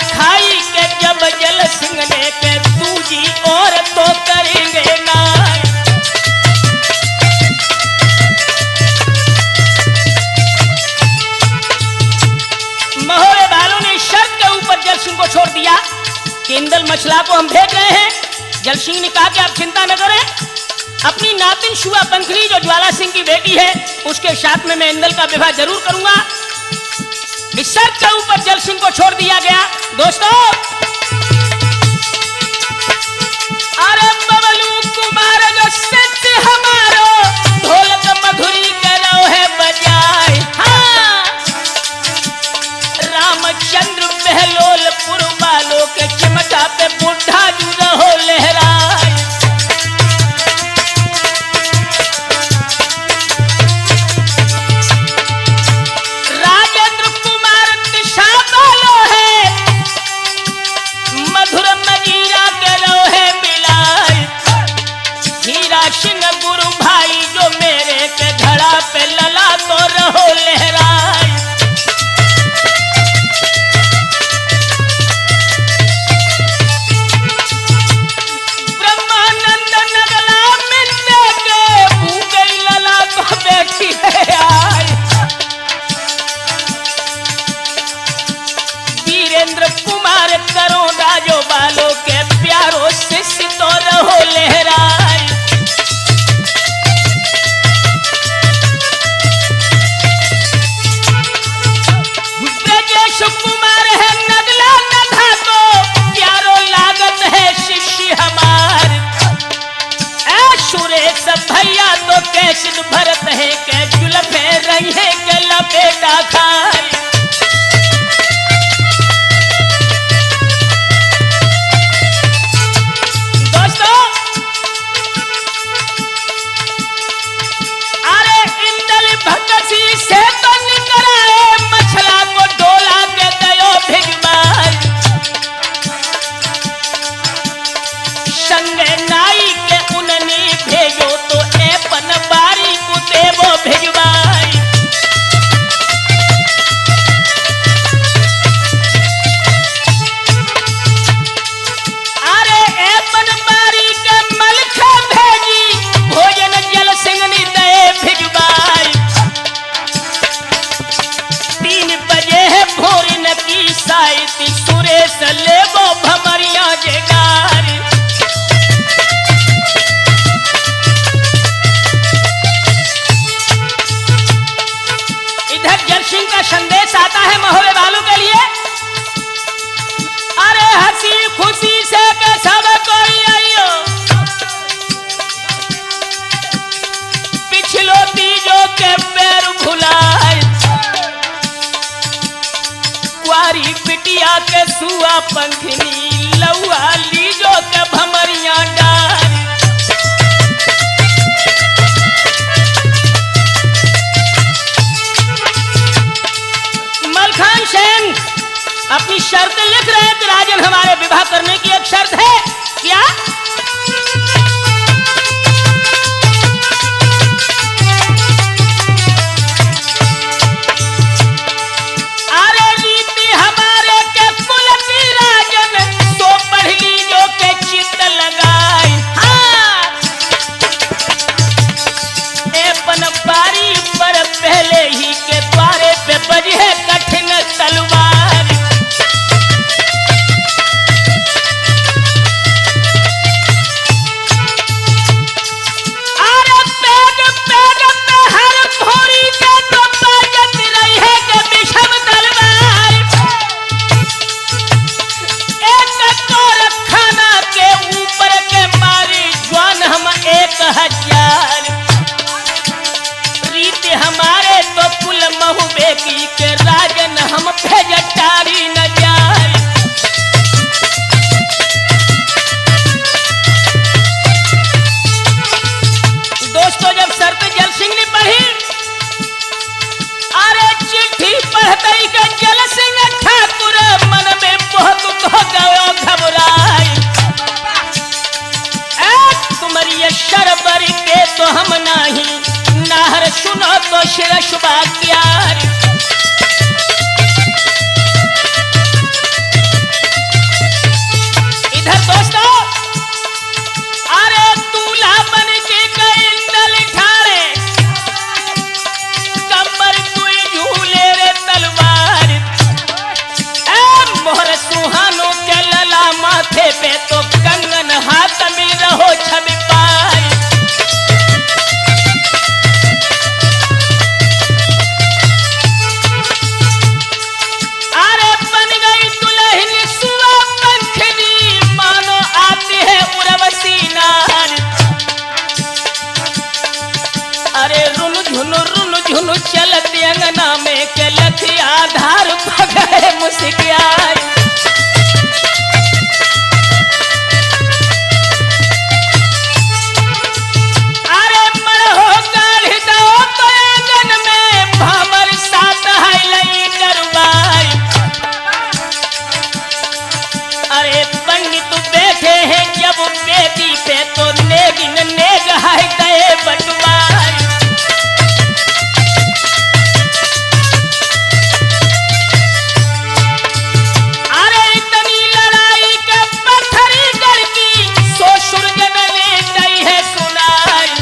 [SPEAKER 1] खाई के जब जल सिंह ने के दूजी और तो करेंगे ना। महोरे वालों ने शर्त के ऊपर जल सिंह को छोड़ दिया कि इंदल मछला को हम भेज रहे हैं। जल सिंह ने कहा कि आप चिंता न करें, अपनी नातिन शुआ पंखली जो ज्वाला सिंह की बेटी है उसके साथ में मैं इंदल का विवाह जरूर करूंगा। इस शर्त के ऊपर जल सिंह को छोड़ दिया गया। दोस्तों, अरे बबलू कुमार जो सच हमारो ढोलक मधुरी करो है बजाए। हाँ, रामचंद्र बहलोलपुर वालों के चिमटा पे बुढ़ा जू रहो लहराए। सिंह गुरु भाई जो मेरे के धड़ा पे लला तो रहो लहराए। ब्रह्मानंद नगला मिलने के भूगई लला तो बैठी है आए। वीरेंद्र कुमार करो राजो बालों के प्यारो शिष्य तो रहो लहराए। कुमार है नगला नधा को प्यारो लागत है शिष्य हमार। ऐ सुरेश भैया तो कैसे भरत है के जुल्फे रही है के लपेटा खाए। दोस्तों, अरे इंदल भक्सी से तो निकराए मछला को डोला के दयो भिजवार। संगे नाई के उननी भेजो तो एपन बारी को देवो भिजवाई। अरे एपन बारी के मलखा भेजी भोजन जल सिंह ने दे भिजवाई। 3 बजे है भोरी न की साइती सुरेश लेबो भमरिया जगार। इधर जल सिंह का संदेश आता है महोरे वालों के लिए। अरे हंसी खुशी से के सब कोई आइयो, पिछलो तीजों के पैर भुलाए। कुआरी बिटिया के सुआ पंखनी लौआ लीजो के भमरिया डार। मलखान सेन अपनी शर्त लिख रहे हैं कि राजन हमारे विवाह करने की एक शर्त है। क्या? अरे रीति हमारे के कुल की राजन तो पढ़ लीजो तो शिरशुबा किया। इधर दोस्तों अरे दूल्हा बन के इंदल ठाड़े कमर तुई झूले रे तलवार। ए मोहर सुहानो के लला माथे पे तो कंगन हाथ मिल रहो छवि पाई। अरे बन गई दुल्हन सुआ पंखनी मानो आती है उर्वशी नार। अरे रुन झुन चलती अंगना में के लथी आधार पगड़े मुस्किया। अरे मरहो गाढ़ दो तो आंगन में भामर साथ है लई डरवाई। अरे पंडित बैठे हैं जब बेदी पे तो नेगिन नेग है गए बटवाई। अरे इतनी लड़ाई के पत्थरी गढ़ की सो सुरजन ले गई है सुनाई।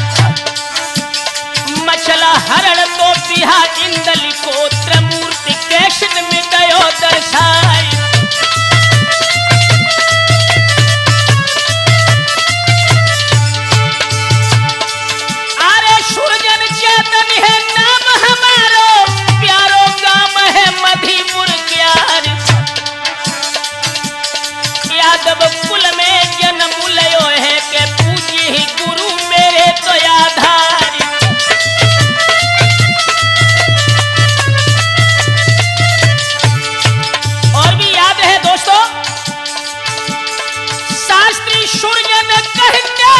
[SPEAKER 1] मछला हरण तो पिहा इंदली को त्रिमूर्ति कैशन में गयो दर्शाई। अरे सुरजन चेतन है नाम हमारो प्यारो गाम है मधीपुर क्यार। यादव कुल में जन्म लयो है के पूजी ही गुरु मेरे तो आधार। और भी याद है दोस्तों शास्त्री सुरजन कहते